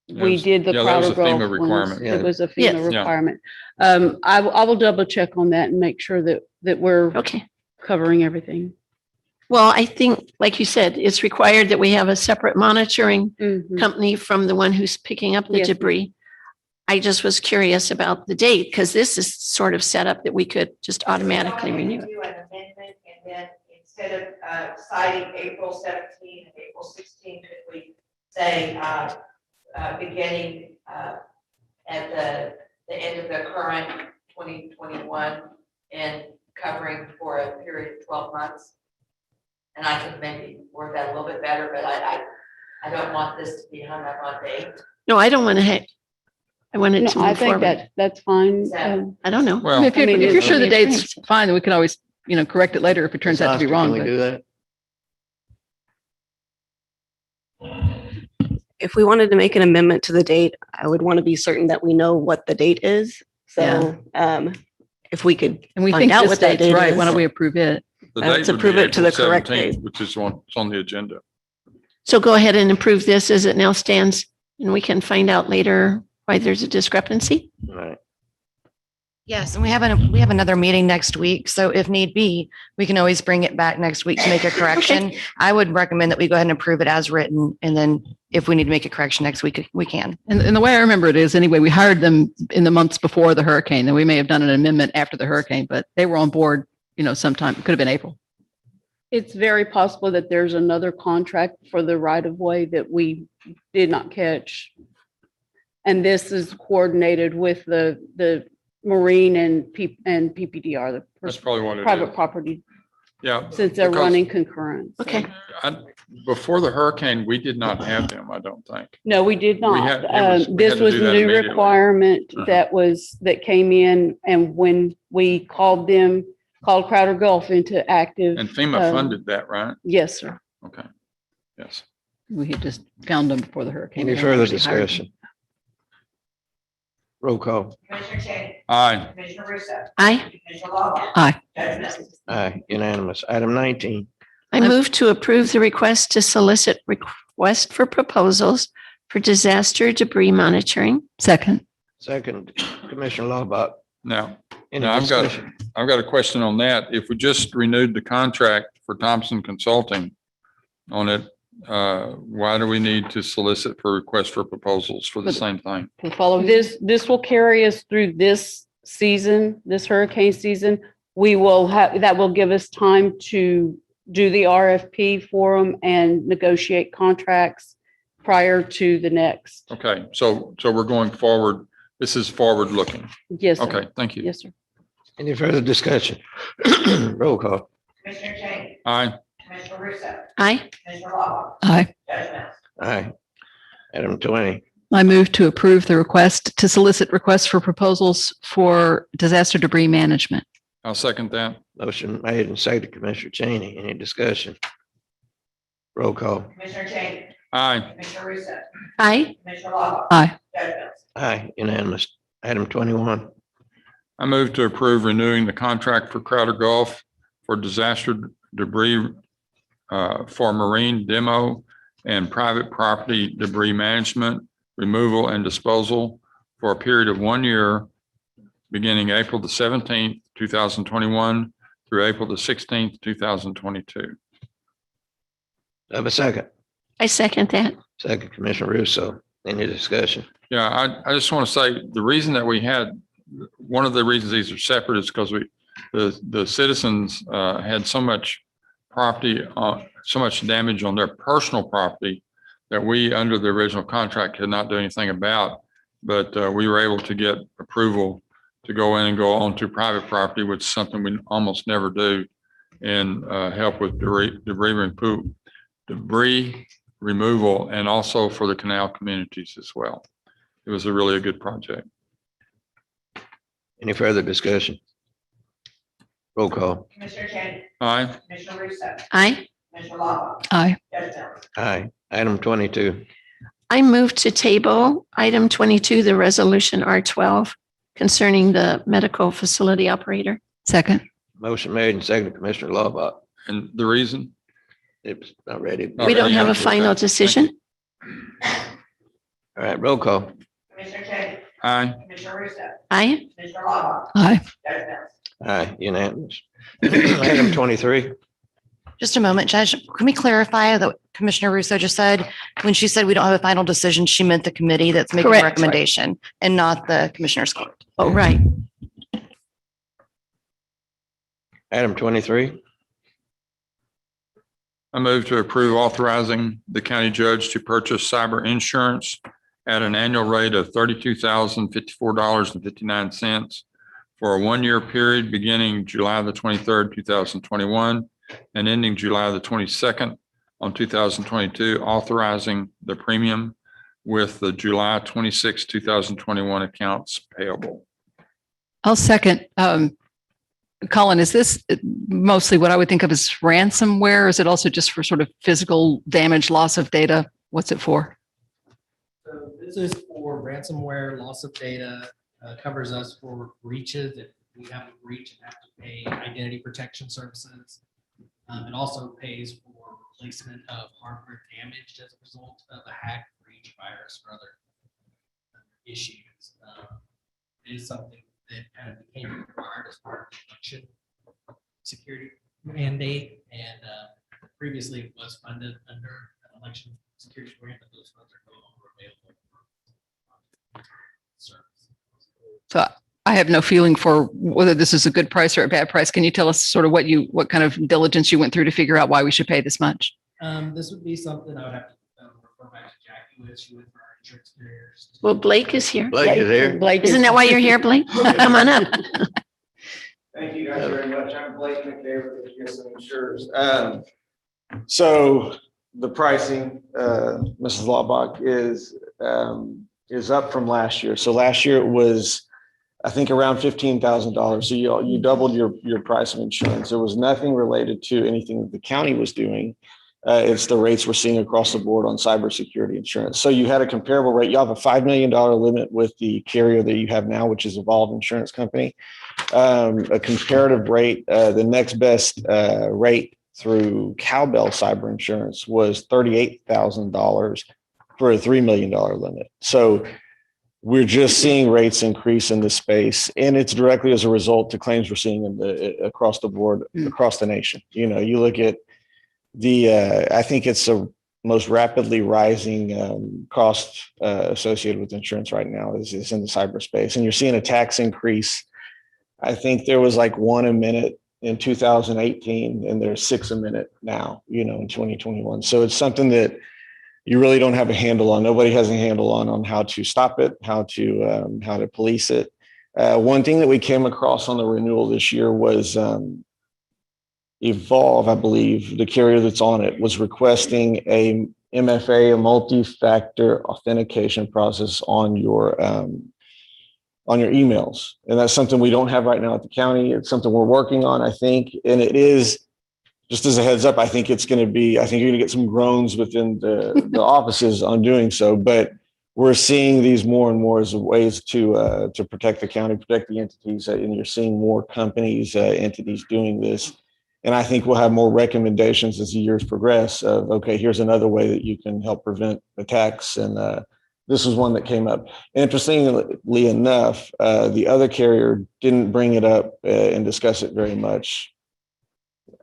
P: we did the
H: Yeah, that was
P: Crowder
H: a FEMA
P: Gulf
H: requirement.
P: ones. It was a
E: Yes.
P: FEMA
H: Yeah.
P: requirement. I will double check on that and make sure that we're
E: Okay.
P: covering everything.
E: Well, I think, like you said, it's required that we have a separate monitoring
P: Mhm.
E: company from the one who's picking up the
P: Yes, ma'am.
E: debris. I just was curious about the date because this is sort of set up that we could just automatically renew it.
D: Do an amendment, and then instead of citing April 17 and April 16, could we say beginning at the end of the current 2021 and covering for a period of 12 months? And I could maybe word that a little bit better, but I don't want this to be hung up on date.
E: No, I don't want to, I want it
P: No,
E: to
P: I
E: move
P: think
E: forward.
P: that's fine.
E: I don't know.
H: Well,
M: If you're,
P: I mean,
M: if you're
P: it's-
M: sure the date's fine, then we can always, correct it later if it turns out to be
C: Ms. Oster,
M: wrong.
C: Can we
M: but-
C: do that?
R: If we wanted to make an amendment to the date, I would want to be certain that we know what the date is. So if we could
M: And we
R: find
M: think
R: out
M: this
R: what that
M: date's
R: date
M: right.
R: is.
M: Why don't we approve it?
H: The
R: Let's
H: date would
R: approve
H: be
R: it to the
H: April
R: correct
H: 17th,
R: date.
H: which is on the agenda.
E: So go ahead and approve this as it now stands, and we can find out later why there's a discrepancy.
C: All right.
O: Yes, and we have another meeting next week. So if need be, we can always bring it back next week to make a correction. I would recommend that we go ahead and approve it as written. And then if we need to make a correction next week, we can.
M: And the way I remember it is anyway, we hired them in the months before the hurricane, and we may have done an amendment after the hurricane, but they were on board, sometime. It could have been April.
P: It's very possible that there's another contract for the right of way that we did not catch. And this is coordinated with the Marine and PPDR, the
H: That's probably what it
P: private
H: is.
P: property,
H: Yeah.
P: since they're
H: because
P: running concurrent.
E: Okay.
H: Before the hurricane, we did not have them, I don't think.
P: No, we did not.
H: had- it was- we
P: This
H: had to
P: was
H: do
P: a
H: that
P: new
H: immediately.
P: requirement
H: Uh-huh.
P: that came in, and when we called Crowder Gulf into active.
H: And FEMA
P: um,
H: funded that, right?
P: Yes, sir.
H: Okay. Yes.
M: We had just found them before the hurricane.
C: Any
M: We
C: further
M: actually hired them.
C: discussion? Roll call.
D: Commissioner Cheney,
H: Aye.
D: Commissioner Russo,
E: Aye.
D: Commissioner Lockhart.
M: Aye.
D: Judge Mills.
C: Aye, unanimous. Item 19.
E: I move to approve the request to solicit request for proposals for disaster debris monitoring.
M: Second.
C: Second, Commissioner Laubach.
H: Now,
C: Any
H: I've
C: discussion?
H: got a question on that. If we just renewed the contract for Thompson Consulting on it, why do we need to solicit for requests for proposals for the same thing?
M: To follow
P: This will carry us through this season, this hurricane season. That will give us time to do the RFP for them and negotiate contracts prior to the next.
H: Okay, so we're going forward. This is forward looking.
P: Yes, sir.
H: Okay, thank you.
P: Yes, sir.
C: Any further discussion? Roll call.
D: Commissioner Cheney,
H: Aye.
D: Commissioner Russo,
E: Aye.
D: Commissioner Lockhart.
M: Aye.
D: Judge Mills.
C: Aye. Item 20.
M: I move to approve the request to solicit requests for proposals for disaster debris management.
H: I'll second that.
C: Motion made and seconded, Commissioner Cheney. Any discussion? Roll call.
D: Commissioner Cheney,
H: Aye.
D: Commissioner Russo,
E: Aye.
D: Commissioner Lockhart.
M: Aye.
D: Judge Mills.
C: Aye, unanimous. Item 21.
H: I move to approve renewing the contract for Crowder Gulf for disaster debris for marine demo and private property debris management, removal, and disposal for a period of 1 year, beginning April the 17th, 2021 through April the 16th, 2022.
C: Have a second.
E: I second that.
C: Second, Commissioner Russo. Any discussion?
H: Yeah, I just want to say the reason that we had, one of the reasons these are separate is because the citizens had so much property, so much damage on their personal property that we, under the original contract, could not do anything about. But we were able to get approval to go in and go onto private property, which is something we almost never do, and help with debris removal, and also for the canal communities as well. It was really a good project.
C: Any further discussion? Roll call.
D: Commissioner Cheney.
H: Aye.
D: Commissioner Russo.
E: Aye.
D: Commissioner Lava.
M: Aye.
D: Judge Mills.
C: Aye. Item 22.
E: I move to table item 22, the resolution R12 concerning the medical facility operator.
M: Second.
C: Motion made and seconded, Commissioner Lava.
H: And the reason?
C: It's not ready.
E: We don't have a final decision.
C: All right, roll call.
D: Commissioner Cheney.
H: Aye.
D: Commissioner Russo.
E: Aye.
D: Commissioner Lava.
M: Aye.
D: Judge Mills.
C: Aye, unanimous. Item 23.
O: Just a moment, Judge. Can we clarify that Commissioner Russo just said, when she said we don't have a final decision, she meant the committee that's making
E: Correct.
O: a recommendation and not the Commissioner's Court.
E: Oh, right.
C: Item 23.
H: I move to approve authorizing the county judge to purchase cyber insurance at an annual rate of $32,054.59 for a 1 year period beginning July the 23rd, 2021 and ending July the 22nd on 2022, authorizing the premium with the July 26, 2021 accounts payable.
M: I'll second. Colin, is this mostly what I would think of as ransomware? Or is it also just for sort of physical damage, loss of data? What's it for?
S: So this is for ransomware, loss of data, covers us for breaches if we have a breach and have to pay identity protection services. It also pays for replacement of hardware damaged as a result of a hack, breach, virus, or other issues. It is something that kind of became required as part of the election security mandate, and previously it was funded under an election security grant, but those funds are no longer available for service.
M: So I have no feeling for whether this is a good price or a bad price. Can you tell us sort of what kind of diligence you went through to figure out why we should pay this much?
S: This would be something I would have to refer back to Jackie with. She went for our insurance carriers.
E: Well, Blake is here.
C: Blake is here.
E: Isn't that why you're here, Blake? Come on up.
T: Thank you guys very much. I'm Blake McDavid with GSM Insurers. So the pricing, Mrs. Laubach, is up from last year. So last year it was, I think, around $15,000. So you doubled your price of insurance. There was nothing related to anything that the county was doing. It's the rates we're seeing across the board on cybersecurity insurance. So you had a comparable rate. You have a $5 million limit with the carrier that you have now, which is Evolve Insurance Company. A comparative rate, the next best rate through Cowbell Cyber Insurance was $38,000 for a $3 million limit. So we're just seeing rates increase in this space, and it's directly as a result to claims we're seeing across the board, across the nation. You know, you look at I think it's the most rapidly rising cost associated with insurance right now is in the cyberspace, and you're seeing a tax increase. I think there was like 1 a minute in 2018, and there's 6 a minute now, in 2021. So it's something that you really don't have a handle on. Nobody has a handle on how to stop it, how to police it. One thing that we came across on the renewal this year was Evolve, I believe, the carrier that's on it, was requesting a MFA, a multi-factor authentication process on your emails. And that's something we don't have right now at the county. It's something we're working on, I think. And it is, just as a heads up, I think you're going to get some groans within the offices on doing so. But we're seeing these more and more as ways to protect the county, protect the entities. And you're seeing more companies, entities doing this. And I think we'll have more recommendations as the years progress of, okay, here's another way that you can help prevent attacks. And this was one that came up. Interestingly enough, the other carrier didn't bring it up and discuss it very much.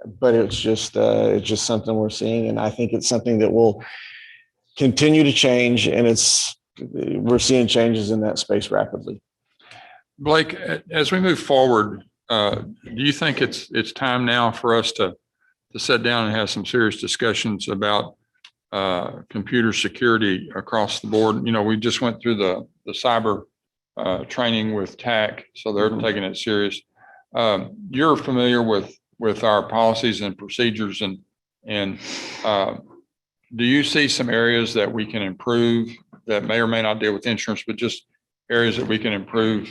T: But it's just something we're seeing. And I think it's something that will continue to change. And we're seeing changes in that space rapidly.
H: Blake, as we move forward, do you think it's time now for us to sit down and have some serious discussions about computer security across the board? You know, we just went through the cyber training with TAC, so they're taking it serious. You're familiar with our policies and procedures, and do you see some areas that we can improve that may or may not deal with insurance, but just areas that we can improve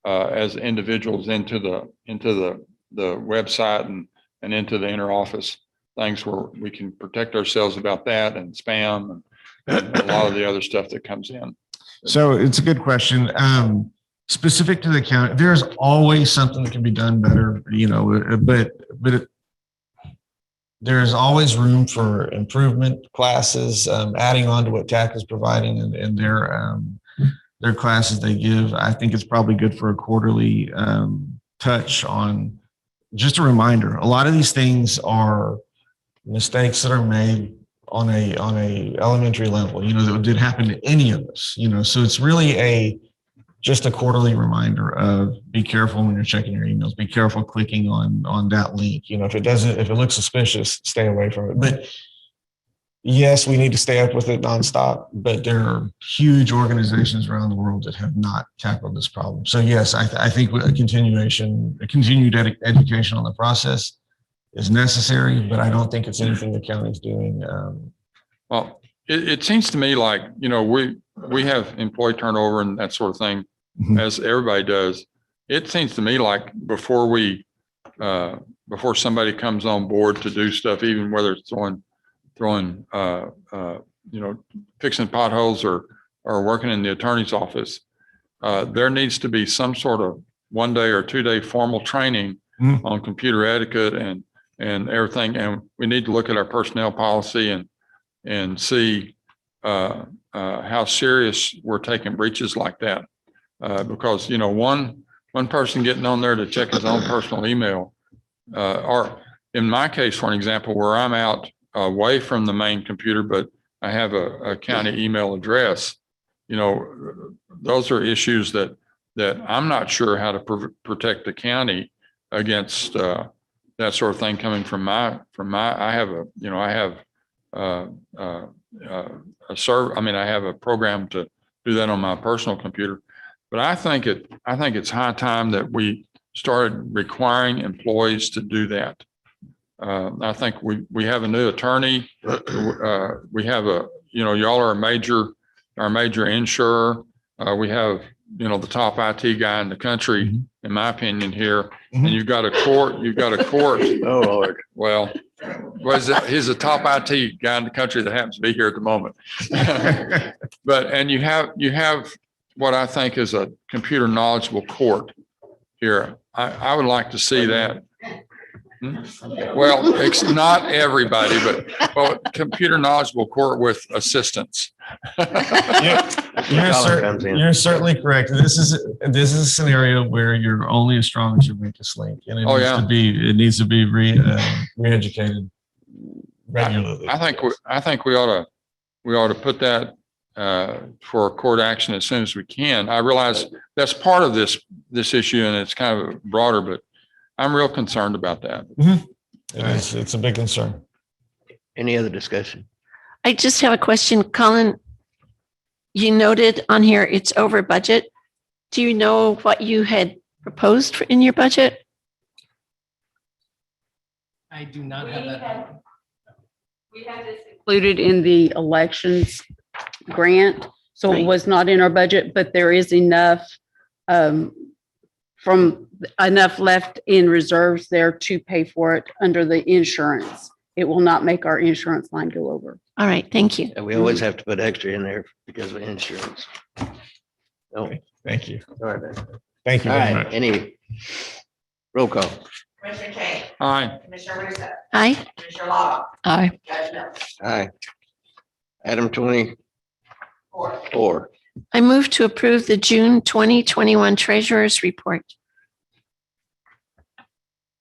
H: as individuals into the website and into the inner office things where we can protect ourselves about that and spam and a lot of the other stuff that comes in?
T: So it's a good question. Specific to the county, there's always something that can be done better, but there's always room for improvement. Classes, adding on to what TAC is providing and their classes they give. I think it's probably good for a quarterly touch on just a reminder. A lot of these things are mistakes that are made on a elementary level, that did happen to any of us, so it's really just a quarterly reminder of be careful when you're checking your emails, be careful clicking on that link. If it looks suspicious, stay away from it. But yes, we need to stay up with it nonstop, but there are huge organizations around the world that have not tackled this problem. So yes, I think a continued education on the process is necessary, but I don't think it's anything the county's doing.
H: Well, it seems to me like, we have employee turnover and that sort of thing, as everybody does. It seems to me like before somebody comes on board to do stuff, even whether it's throwing fixing potholes or working in the attorney's office, there needs to be some sort of 1 day or 2 day formal training on computer etiquette and everything. And we need to look at our personnel policy and see how serious we're taking breaches like that. Because, one person getting on there to check his own personal email, or in my case, for an example, where I'm out away from the main computer, but I have a county email address, those are issues that I'm not sure how to protect the county against that sort of thing coming from my, I have a program to do that on my personal computer. But I think it's high time that we started requiring employees to do that. I think we have a new attorney. We have y'all are our major insurer. We have, the top IT guy in the country, in my opinion and you've got a court. Oh, Lord. Well, he's a top IT guy in the country that happens to be here at the moment. And you have what I think is a computer knowledgeable court here. I would like to see that. Well, it's not everybody, but computer knowledgeable court with assistance.
T: You're certainly correct. This is a scenario where you're only as strong as your weakest link, and it needs to be re-educated regularly.
H: I think we ought to put that for court action as soon as we can. I realize that's part of this issue, and it's kind of broader, but I'm real concerned about that.
T: It's a big concern.
C: Any other discussion?
E: I just have a question, Colin. You noted on here it's over budget. Do you know what you had proposed in your budget?
S: I do not have that.
P: We had this included in the elections grant, so it was not in our budget, but there is enough enough left in reserves there to pay for it under the insurance. It will not make our insurance line go over.
E: All right, thank you.
C: And we always have to put extra in there because of insurance. Oh,
T: thank you.
C: All right, man.
T: Thank you
C: All
T: very
C: right,
T: much.
C: any roll call?
D: Commissioner Chang,
H: Aye.
D: Commissioner Russo,
E: Aye.
D: Commissioner Lava,
M: Aye.
D: Judge Mills.
C: Aye. Item 24.
E: I move to approve the June 2021 Treasurer's Report.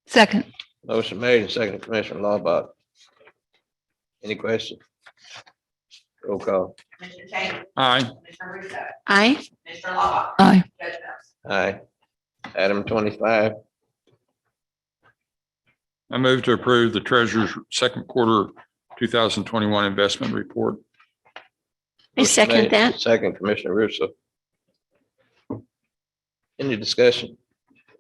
M: Second.
C: Motion made and seconded, Commissioner Laubach. Any questions? Roll call.
D: Commissioner Cheney,
H: Aye.
D: Commissioner Russo,
E: Aye.
D: Commissioner Lava,
M: Aye.
D: Judge Mills.
C: Aye. Item 25.
H: I move to approve the treasurer's second quarter 2021 investment report.
E: I second that.
C: Second, Commissioner Russo. Any discussion?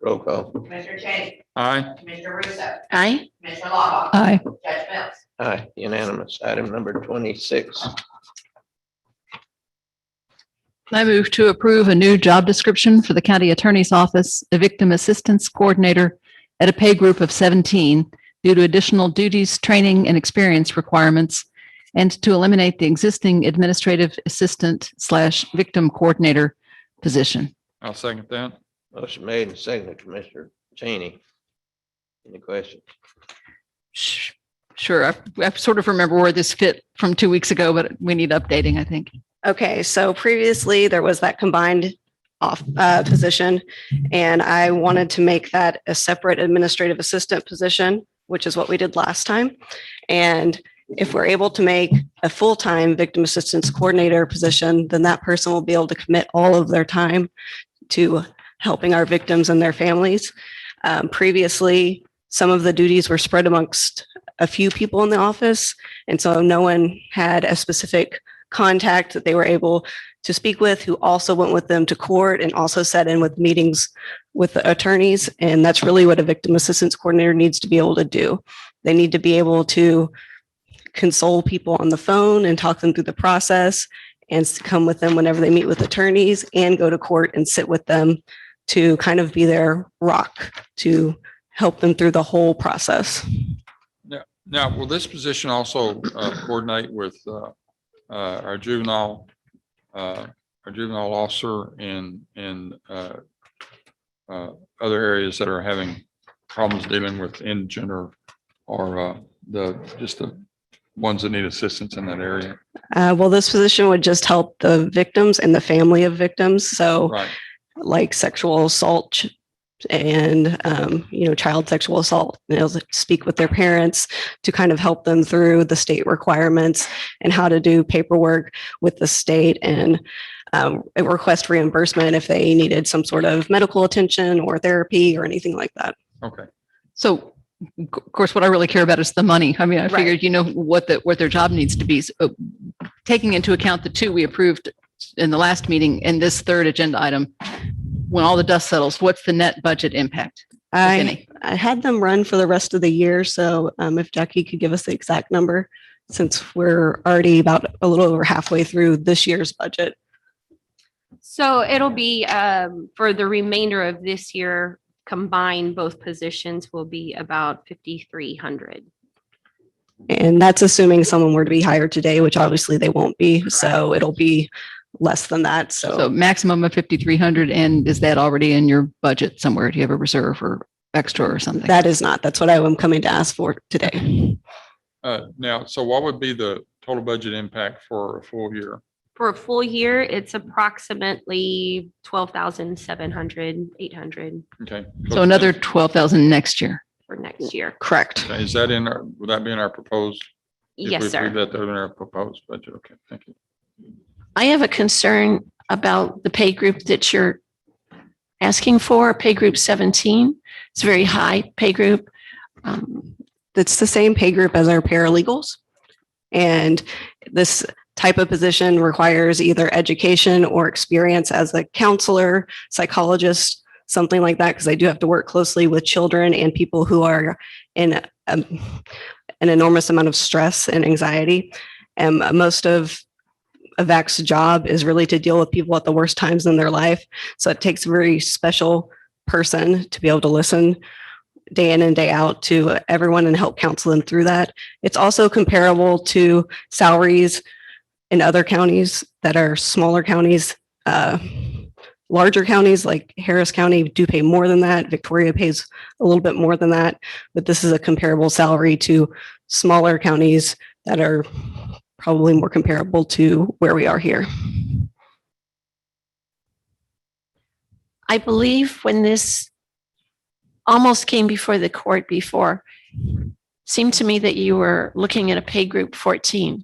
C: Roll call.
D: Commissioner Cheney,
H: Aye.
D: Commissioner Russo,
E: Aye.
D: Commissioner Lava,
M: Aye.
D: Judge Mills.
C: Aye, unanimous. Item number 26.
M: I move to approve a new job description for the county attorney's office, a victim assistance coordinator at a pay group of 17 due to additional duties, training, and experience requirements, and to eliminate the existing administrative assistant / victim coordinator position.
H: I'll second that.
C: Motion made and seconded, Commissioner Cheney. Any questions?
M: Sure. I sort of remember where this fit from 2 weeks ago, but we need updating, I think.
R: Okay, so previously there was that combined position, and I wanted to make that a separate administrative assistant position, which is what we did last time. And if we're able to make a full-time victim assistance coordinator position, then that person will be able to commit all of their time to helping our victims and their families. Previously, some of the duties were spread amongst a few people in the office, and so no one had a specific contact that they were able to speak with, who also went with them to court and also sat in with meetings with the attorneys. And that's really what a victim assistance coordinator needs to be able to do. They need to be able to console people on the phone and talk them through the process, and come with them whenever they meet with attorneys, and go to court and sit with them to kind of be their rock to help them through the whole process.
H: Now, will this position also coordinate with our juvenile officer in other areas that are having problems dealing with indigent or the ones that need assistance in that area?
R: Well, this position would just help the victims and the family of victims. So
H: Right.
R: like sexual assault and, child sexual assault, speak with their parents to kind of help them through the state requirements and how to do paperwork with the state, and request reimbursement if they needed some sort of medical attention or therapy or anything like that.
H: Okay.
M: So, of course, what I really care about is the money. I mean, I
R: Right.
M: figured, what their job needs to be. So, taking into account the two we approved in the last meeting and this third agenda item, when all the dust settles, what's the net budget impact? if any?
R: I had them run for the rest of the year. So if Jackie could give us the exact number, since we're already about a little over halfway through this year's budget.
U: So it'll be for the remainder of this year, combined both positions will be about 5,300.
R: And that's assuming someone were to be hired today, which obviously they won't be. So it'll be less than that.
M: So maximum of 5,300. And is that already in your budget somewhere? Do you have a reserve or extra or something?
R: That is not. That's what I am coming to ask for today.
H: Now, so what would be the total budget impact for a full year?
U: For a full year, it's approximately 12,700, 800
H: Okay.
M: So another 12,000 next year.
U: for next year.
R: Correct.
H: Is that would that be in our proposed? if
U: Yes,
H: we
U: sir.
H: approve That they're in our proposed budget. Okay, thank you.
E: I have a concern about the pay group that you're asking for, pay group 17. It's a very high pay group.
R: That's the same pay group as our paralegals. And this type of position requires either education or experience as a counselor, psychologist, something like that, because I do have to work closely with children and people who are in an enormous amount of stress and anxiety. And most of a VAC's job is really to deal with people at the worst times in their life. So it takes a very special person to be able to listen day in and day out to everyone and help counsel them through that. It's also comparable to salaries in other counties that are smaller counties. larger counties like Harris County do pay more than that. Victoria pays a little bit more than that, but this is a comparable salary to smaller counties that are probably more comparable to where we are here.
E: I believe when this almost came before the court before, seemed to me that you were looking at a pay group 14.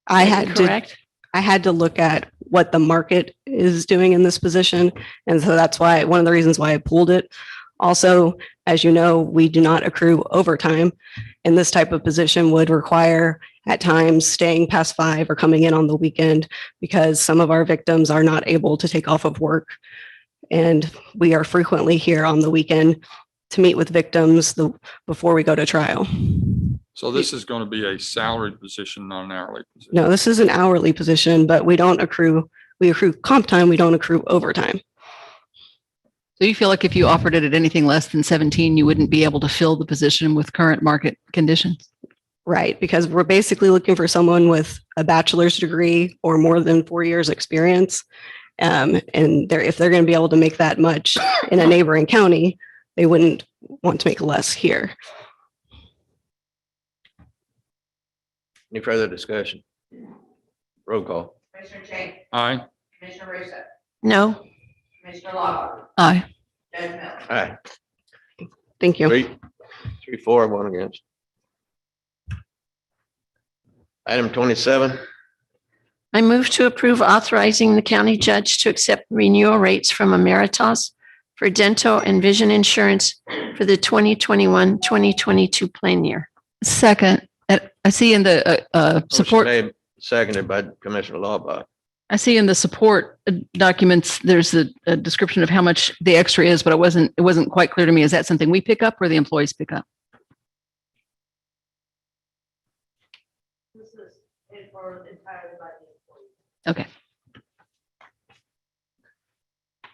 R: I
E: Is
R: had
E: that
R: to,
E: correct?
R: I had to look at what the market is doing in this position. And so that's why, one of the reasons why I pulled it. Also, as you know, we do not accrue overtime. And this type of position would require at times staying past 5 or coming in on the weekend because some of our victims are not able to take off of work. And we are frequently here on the weekend to meet with victims before we go to trial.
H: So this is going to be a salaried position, not an hourly position.
R: No, this is an hourly position, but we accrue comp time, we don't accrue overtime.
M: So you feel like if you offered it at anything less than 17, you wouldn't be able to fill the position with current market conditions?
R: Right, because we're basically looking for someone with a bachelor's degree or more than 4 years experience. And if they're going to be able to make that much in a neighboring county, they wouldn't want to make less here.
C: Any further discussion? Roll call.
D: Commissioner Cheney,
H: Aye.
D: Commissioner Russo,
E: No.
D: Commissioner Lockhart,
M: Aye.
D: Judge Miller.
C: Aye.
R: Thank you.
C: 3, 4, 1 against. Item 27.
E: I move to approve authorizing the county judge to accept renewal rates from Ameritas for dental and vision insurance for the 2021-2022 plan year.
M: Second, I see in the support.
C: Motion made, seconded by Commissioner Laubach.
M: I see in the support documents, there's a description of how much the extra is, but it wasn't quite clear to me. Is that something we pick up or the employees pick up?
D: This is entirely by the employee.
M: Okay.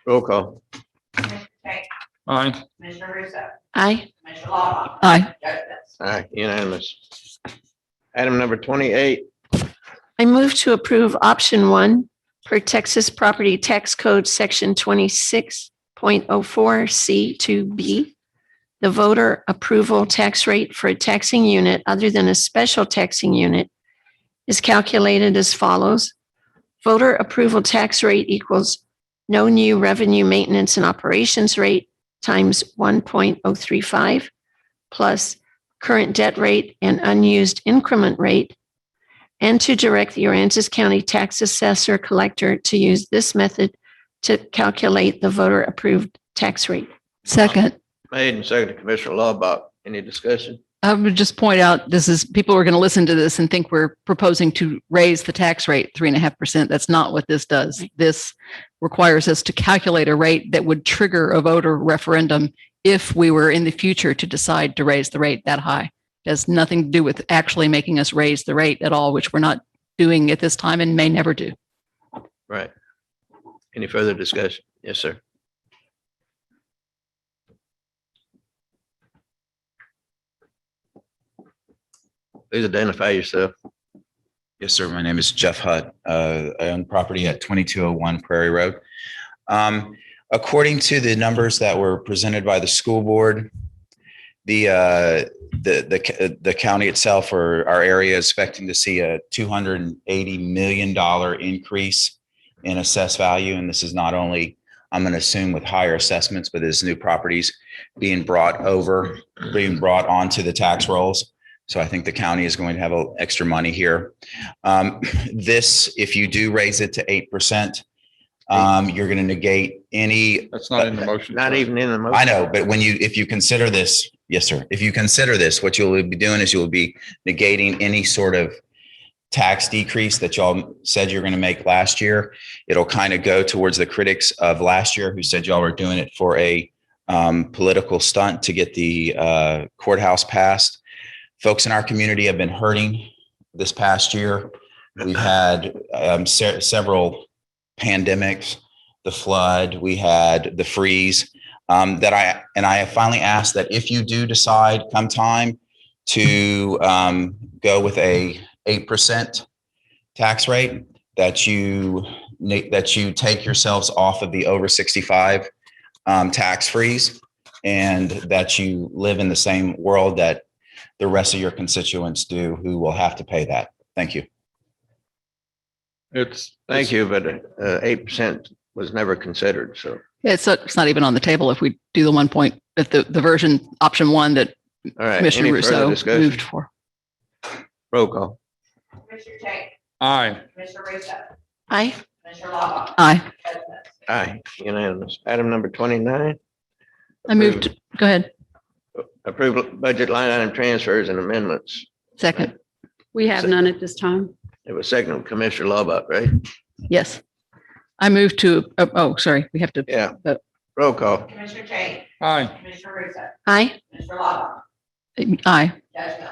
C: Roll call.
D: Commissioner Cheney,
H: Aye.
D: Commissioner Russo,
E: Aye.
D: Commissioner Lockhart.
M: Aye.
D: Judge Miller.
C: Aye, unanimous. Item number 28.
E: I move to approve option 1 per Texas Property Tax Code Section 26.04C2B. The voter approval tax rate for a taxing unit other than a special taxing unit is calculated as follows. Voter approval tax rate equals no new revenue maintenance and operations rate times 1.035 plus current debt rate and unused increment rate, and to direct the Aransas County Tax Assessor Collector to use this method to calculate the voter approved tax rate.
M: Second.
C: Made and seconded, Commissioner Laubach. Any discussion?
M: I would just point out, people are going to listen to this and think we're proposing to raise the tax rate 3.5%. That's not what this does. This requires us to calculate a rate that would trigger a voter referendum if we were in the future to decide to raise the rate that high. It has nothing to do with actually making us raise the rate at all, which we're not doing at this time and may never do.
C: Right. Any further discussion? Yes, sir. Please identify yourself.
B: Yes, sir. My name is Jeff Hutt. I own property at 2201 Prairie Road. According to the numbers that were presented by the school board, the county itself or our area is expecting to see a $280 million increase in assessed value. And this is not only, I'm going to assume, with higher assessments, but as new properties being brought onto the tax rolls. So I think the county is going to have extra money here. This, if you do raise it to 8%, you're going to negate any.
H: That's not in the motion.
C: Not even in the motion.
B: I know, but if you consider this, yes, sir. If you consider this, what you'll be doing is you'll be negating any sort of tax decrease that y'all said you're going to make last year. It'll kind of go towards the critics of last year who said y'all were doing it for a political stunt to get the courthouse passed. Folks in our community have been hurting this past year. We've had several pandemics, the flood, we had the freeze, I have finally asked that if you do decide come time to go with a 8% tax rate, that you take yourselves off of the over 65 tax freeze, and that you live in the same world that the rest of your constituents do who will have to pay that. Thank you.
C: Thank you, but 8% was never considered, so.
M: Yeah, it's not even on the table if we do the 1 point, at the version, option 1 that
C: All right,
M: Commissioner
C: any further
M: Rousseau
C: discussion?
M: moved for.
C: Roll call.
D: Commissioner Chang,
H: Aye.
D: Commissioner Russo,
E: Aye.
D: Commissioner Lava.
M: Aye.
C: Aye, unanimous. Item number 29.
M: I moved, go ahead.
C: Approve budget line item transfers and amendments.
M: Second.
P: We have none at this time.
C: It was second, Commissioner Laubach, right?
M: Yes. I moved to, sorry, we have to.
C: Yeah. Roll call.
D: Commissioner Chang,
H: Aye.
D: Commissioner Russo,
E: Aye.
D: Commissioner Lava,
M: Aye.
D: Judge Mills.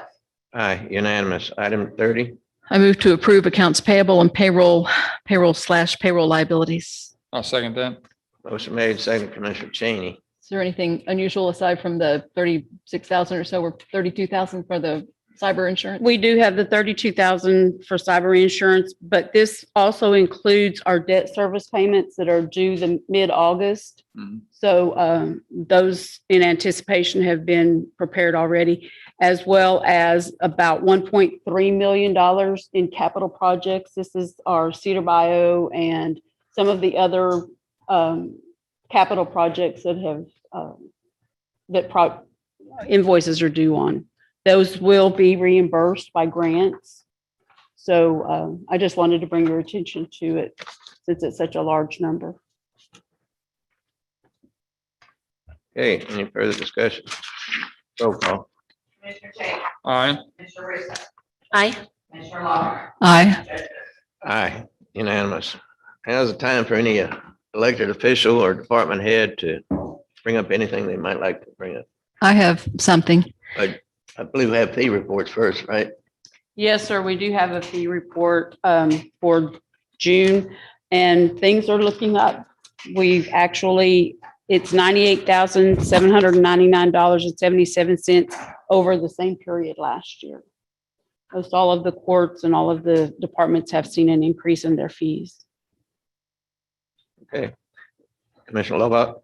C: Aye, unanimous. Item 30.
M: I move to approve accounts payable and payroll liabilities.
H: I'll second that.
C: Motion made, second, Commissioner Cheney.
M: Is there anything unusual aside from the 36,000 or so or 32,000 for the cyber insurance?
P: We do have the 32,000 for cyber insurance, but this also includes our debt service payments that are due the mid-August. So those in anticipation have been prepared already, as well as about $1.3 million in capital projects. This is our Cedar Bio and some of the other capital projects that have invoices are due on. Those will be reimbursed by grants. So I just wanted to bring your attention to it since it's such a large number.
C: Okay, any further discussion? Roll call.
D: Commissioner Chang,
H: Aye.
D: Commissioner Russo,
E: Aye.
D: Commissioner Lava.
M: Aye.
D: Judge Mills.
C: Aye, unanimous. Now's the time for any elected official or department head to bring up anything they might like to bring up.
M: I have something.
C: I believe we have fee reports first, right?
P: Yes, sir. We do have a fee report for June, and things are looking up. It's $98,799.77 over the same period last year. Most all of the courts and all of the departments have seen an increase in their fees.
C: Okay. Commissioner Laubach.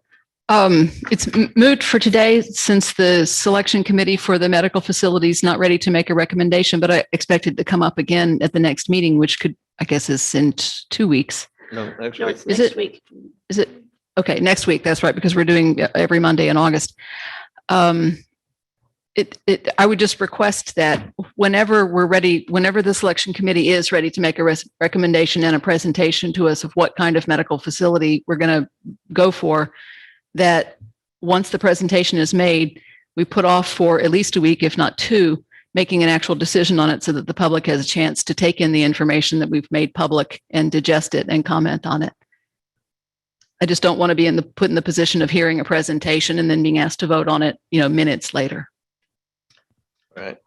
M: It's moot for today since the selection committee for the medical facility is not ready to make a recommendation, but I expect it to come up again at the next meeting, which could, I guess, is in 2 weeks.
C: No, next
E: No,
C: week.
E: it's next week.
M: Is it? Okay, next week. That's right, because we're doing every Monday in August. I would just request that whenever we're ready, whenever the selection committee is ready to make a recommendation and a presentation to us of what kind of medical facility we're going to go for, that once the presentation is made, we put off for at least a week, if not 2, making an actual decision on it so that the public has a chance to take in the information that we've made public and digest it and comment on it. I just don't want to be put in the position of hearing a presentation and then being asked to vote on it, minutes later.
C: Right.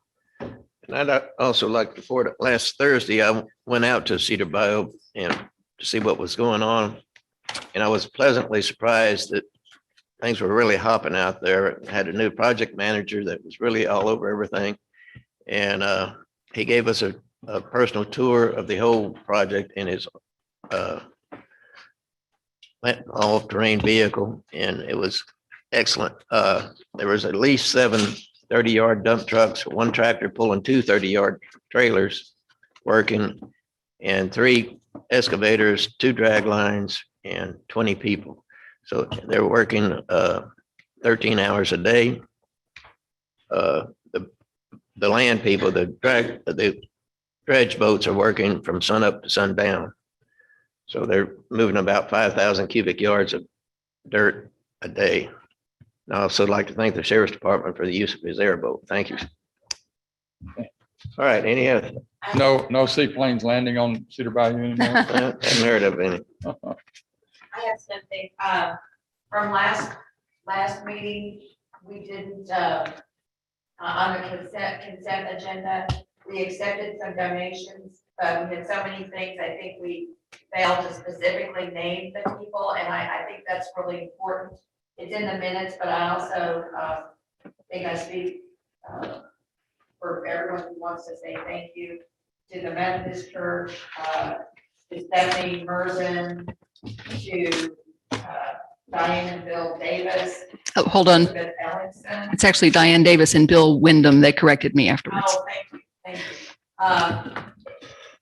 C: And I'd also like to report that last Thursday, I went out to Cedar Bio and to see what was going on. And I was pleasantly surprised that things were really hopping out there. I had a new project manager that was really all over everything. And he gave us a personal tour of the whole project in his all-terrain vehicle, and it was excellent. There was at least 7 30-yard dump trucks, 1 tractor pulling 2 30-yard trailers working, and 3 excavators, 2 drag lines, and 20 people. So they're working 13 hours a day. The land people, the dredge boats are working from sun up to sundown. So they're moving about 5,000 cubic yards of dirt a day. And I also like to thank the Sheriff's Department for the use of his airboat. Thank you. All right, any other?
H: No seaplanes landing on Cedar Bayou anymore.
C: I haven't heard of any.
D: I have something, from last meeting, we didn't, on the consent agenda, we accepted some donations, but we had so many things, I think we failed to specifically name the people, and I think that's really important. It's in the minutes, but I also think I speak for everyone who wants to say thank you to the Methodist Church, to Stephanie Merzen, to Diane and Bill Davis.
M: Oh, hold on.
D: Elizabeth Ellingson.
M: It's actually Diane Davis and Bill Wyndham. They corrected me afterwards.
D: Oh, thank you.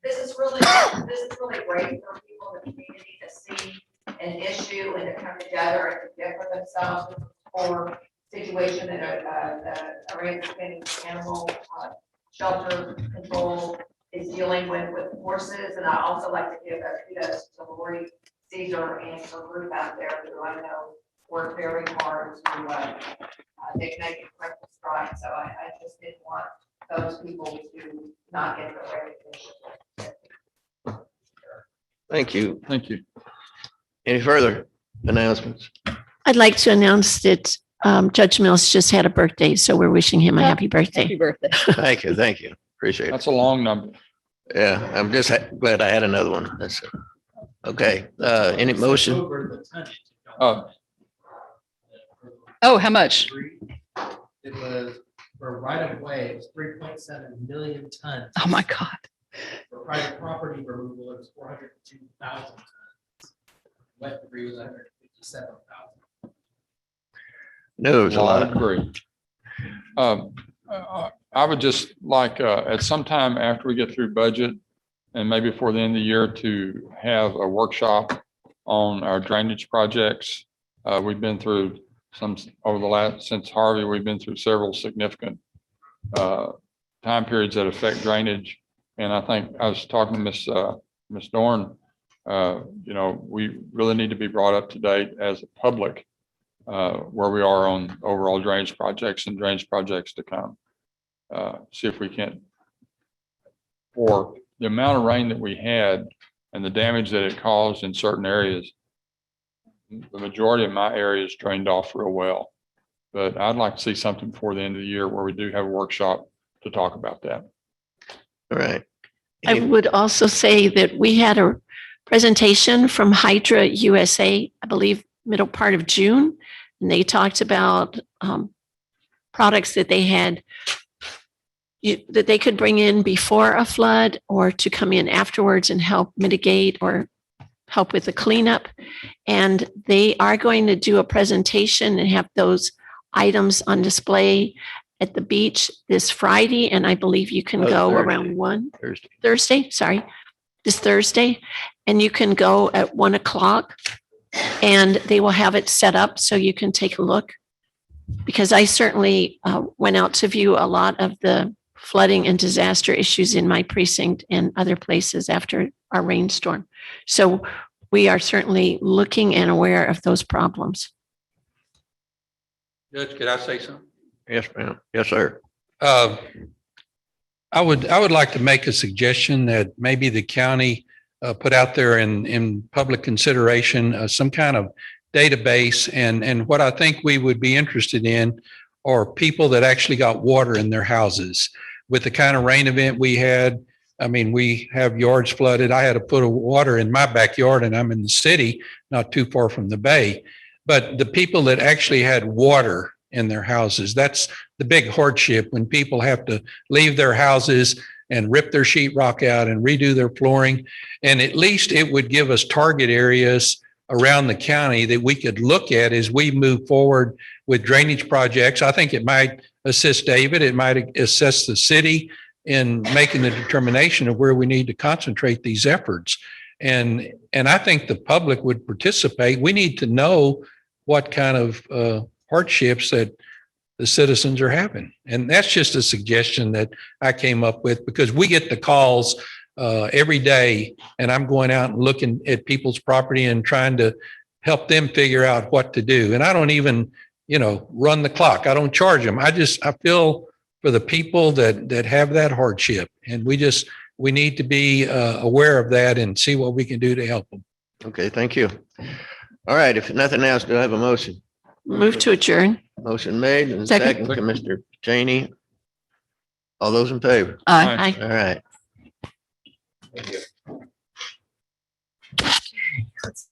D: This is really great for people in the community to see an issue and to come together and to get for themselves for situation that the Aransas County Animal Shelter Control is dealing with horses. And I also like to give a kudos to Lori Caesar and her group out there who I know work very hard to make incredible strides. So I just didn't want those people to not get the recognition.
C: Thank you.
H: Thank you.
C: Any further announcements?
E: I'd like to announce that Judge Mills just had a birthday, so we're wishing him a happy birthday.
J: Happy birthday.
C: Thank you. Thank you. Appreciate it.
H: That's a long number.
C: Yeah, I'm just glad I had another one. That's okay. Any motion?
M: Oh, how much?
S: It was for right of way, it was 3.7 million tons.
M: Oh, my God.
S: For private property removal, it was 402,000 tons. Wet debris was 157,000.
C: No, it was a
H: Well, I
C: lot.
H: agree. I would just like, at some time after we get through budget and maybe before the end of the year to have a workshop on our drainage projects. We've been through some over the last, since Harvey, we've been through several significant time periods that affect drainage. And I think I was talking to Miss Dorn, we really need to be brought up to date as a public where we are on overall drainage projects and drainage projects to come. See if we can, for the amount of rain that we had and the damage that it caused in certain areas, the majority of my areas drained off real well. But I'd like to see something before the end of the year where we do have a workshop to talk about that.
C: All right.
E: I would also say that we had a presentation from Hydra USA, I believe, middle part of June, and they talked about products that they had that they could bring in before a flood or to come in afterwards and help mitigate or help with the cleanup. And they are going to do a presentation and have those items on display at the beach this Friday. And I believe you can go
C: Thursday.
E: around this Thursday. And you can go at 1:00 and they will have it set up so you can take a look. Because I certainly went out to view a lot of the flooding and disaster issues in my precinct and other places after our rainstorm. So we are certainly looking and aware of those problems.
A: Judge, could I say something?
C: Yes, ma'am. Yes, sir.
A: I would like to make a suggestion that maybe the county put out there in public consideration some kind of database. And what I think we would be interested in are people that actually got water in their houses. With the kind of rain event we had, I mean, we have yards flooded. I had to put water in my backyard and I'm in the city, not too far from the bay. But the people that actually had water in their houses, that's the big hardship when people have to leave their houses and rip their sheetrock out and redo their flooring. And at least it would give us target areas around the county that we could look at as we move forward with drainage projects. I think it might assist David. It might assist the city in making the determination of where we need to concentrate these efforts. And I think the public would participate. We need to know what kind of hardships that the citizens are having. And that's just a suggestion that I came up with because we get the calls every day and I'm going out and looking at people's property and trying to help them figure out what to do. And I don't even, run the clock. I don't charge them. I feel for the people that have that hardship. And we need to be aware of that and see what we can do to help them.
C: Okay, thank you. All right, if nothing else, do I have a motion?
E: Move to adjourn.
C: Motion made and
E: Second.
C: second, Commissioner Cheney. All those in favor?
E: Aye.
C: All right.
A: Thank you.
E: Okay, let's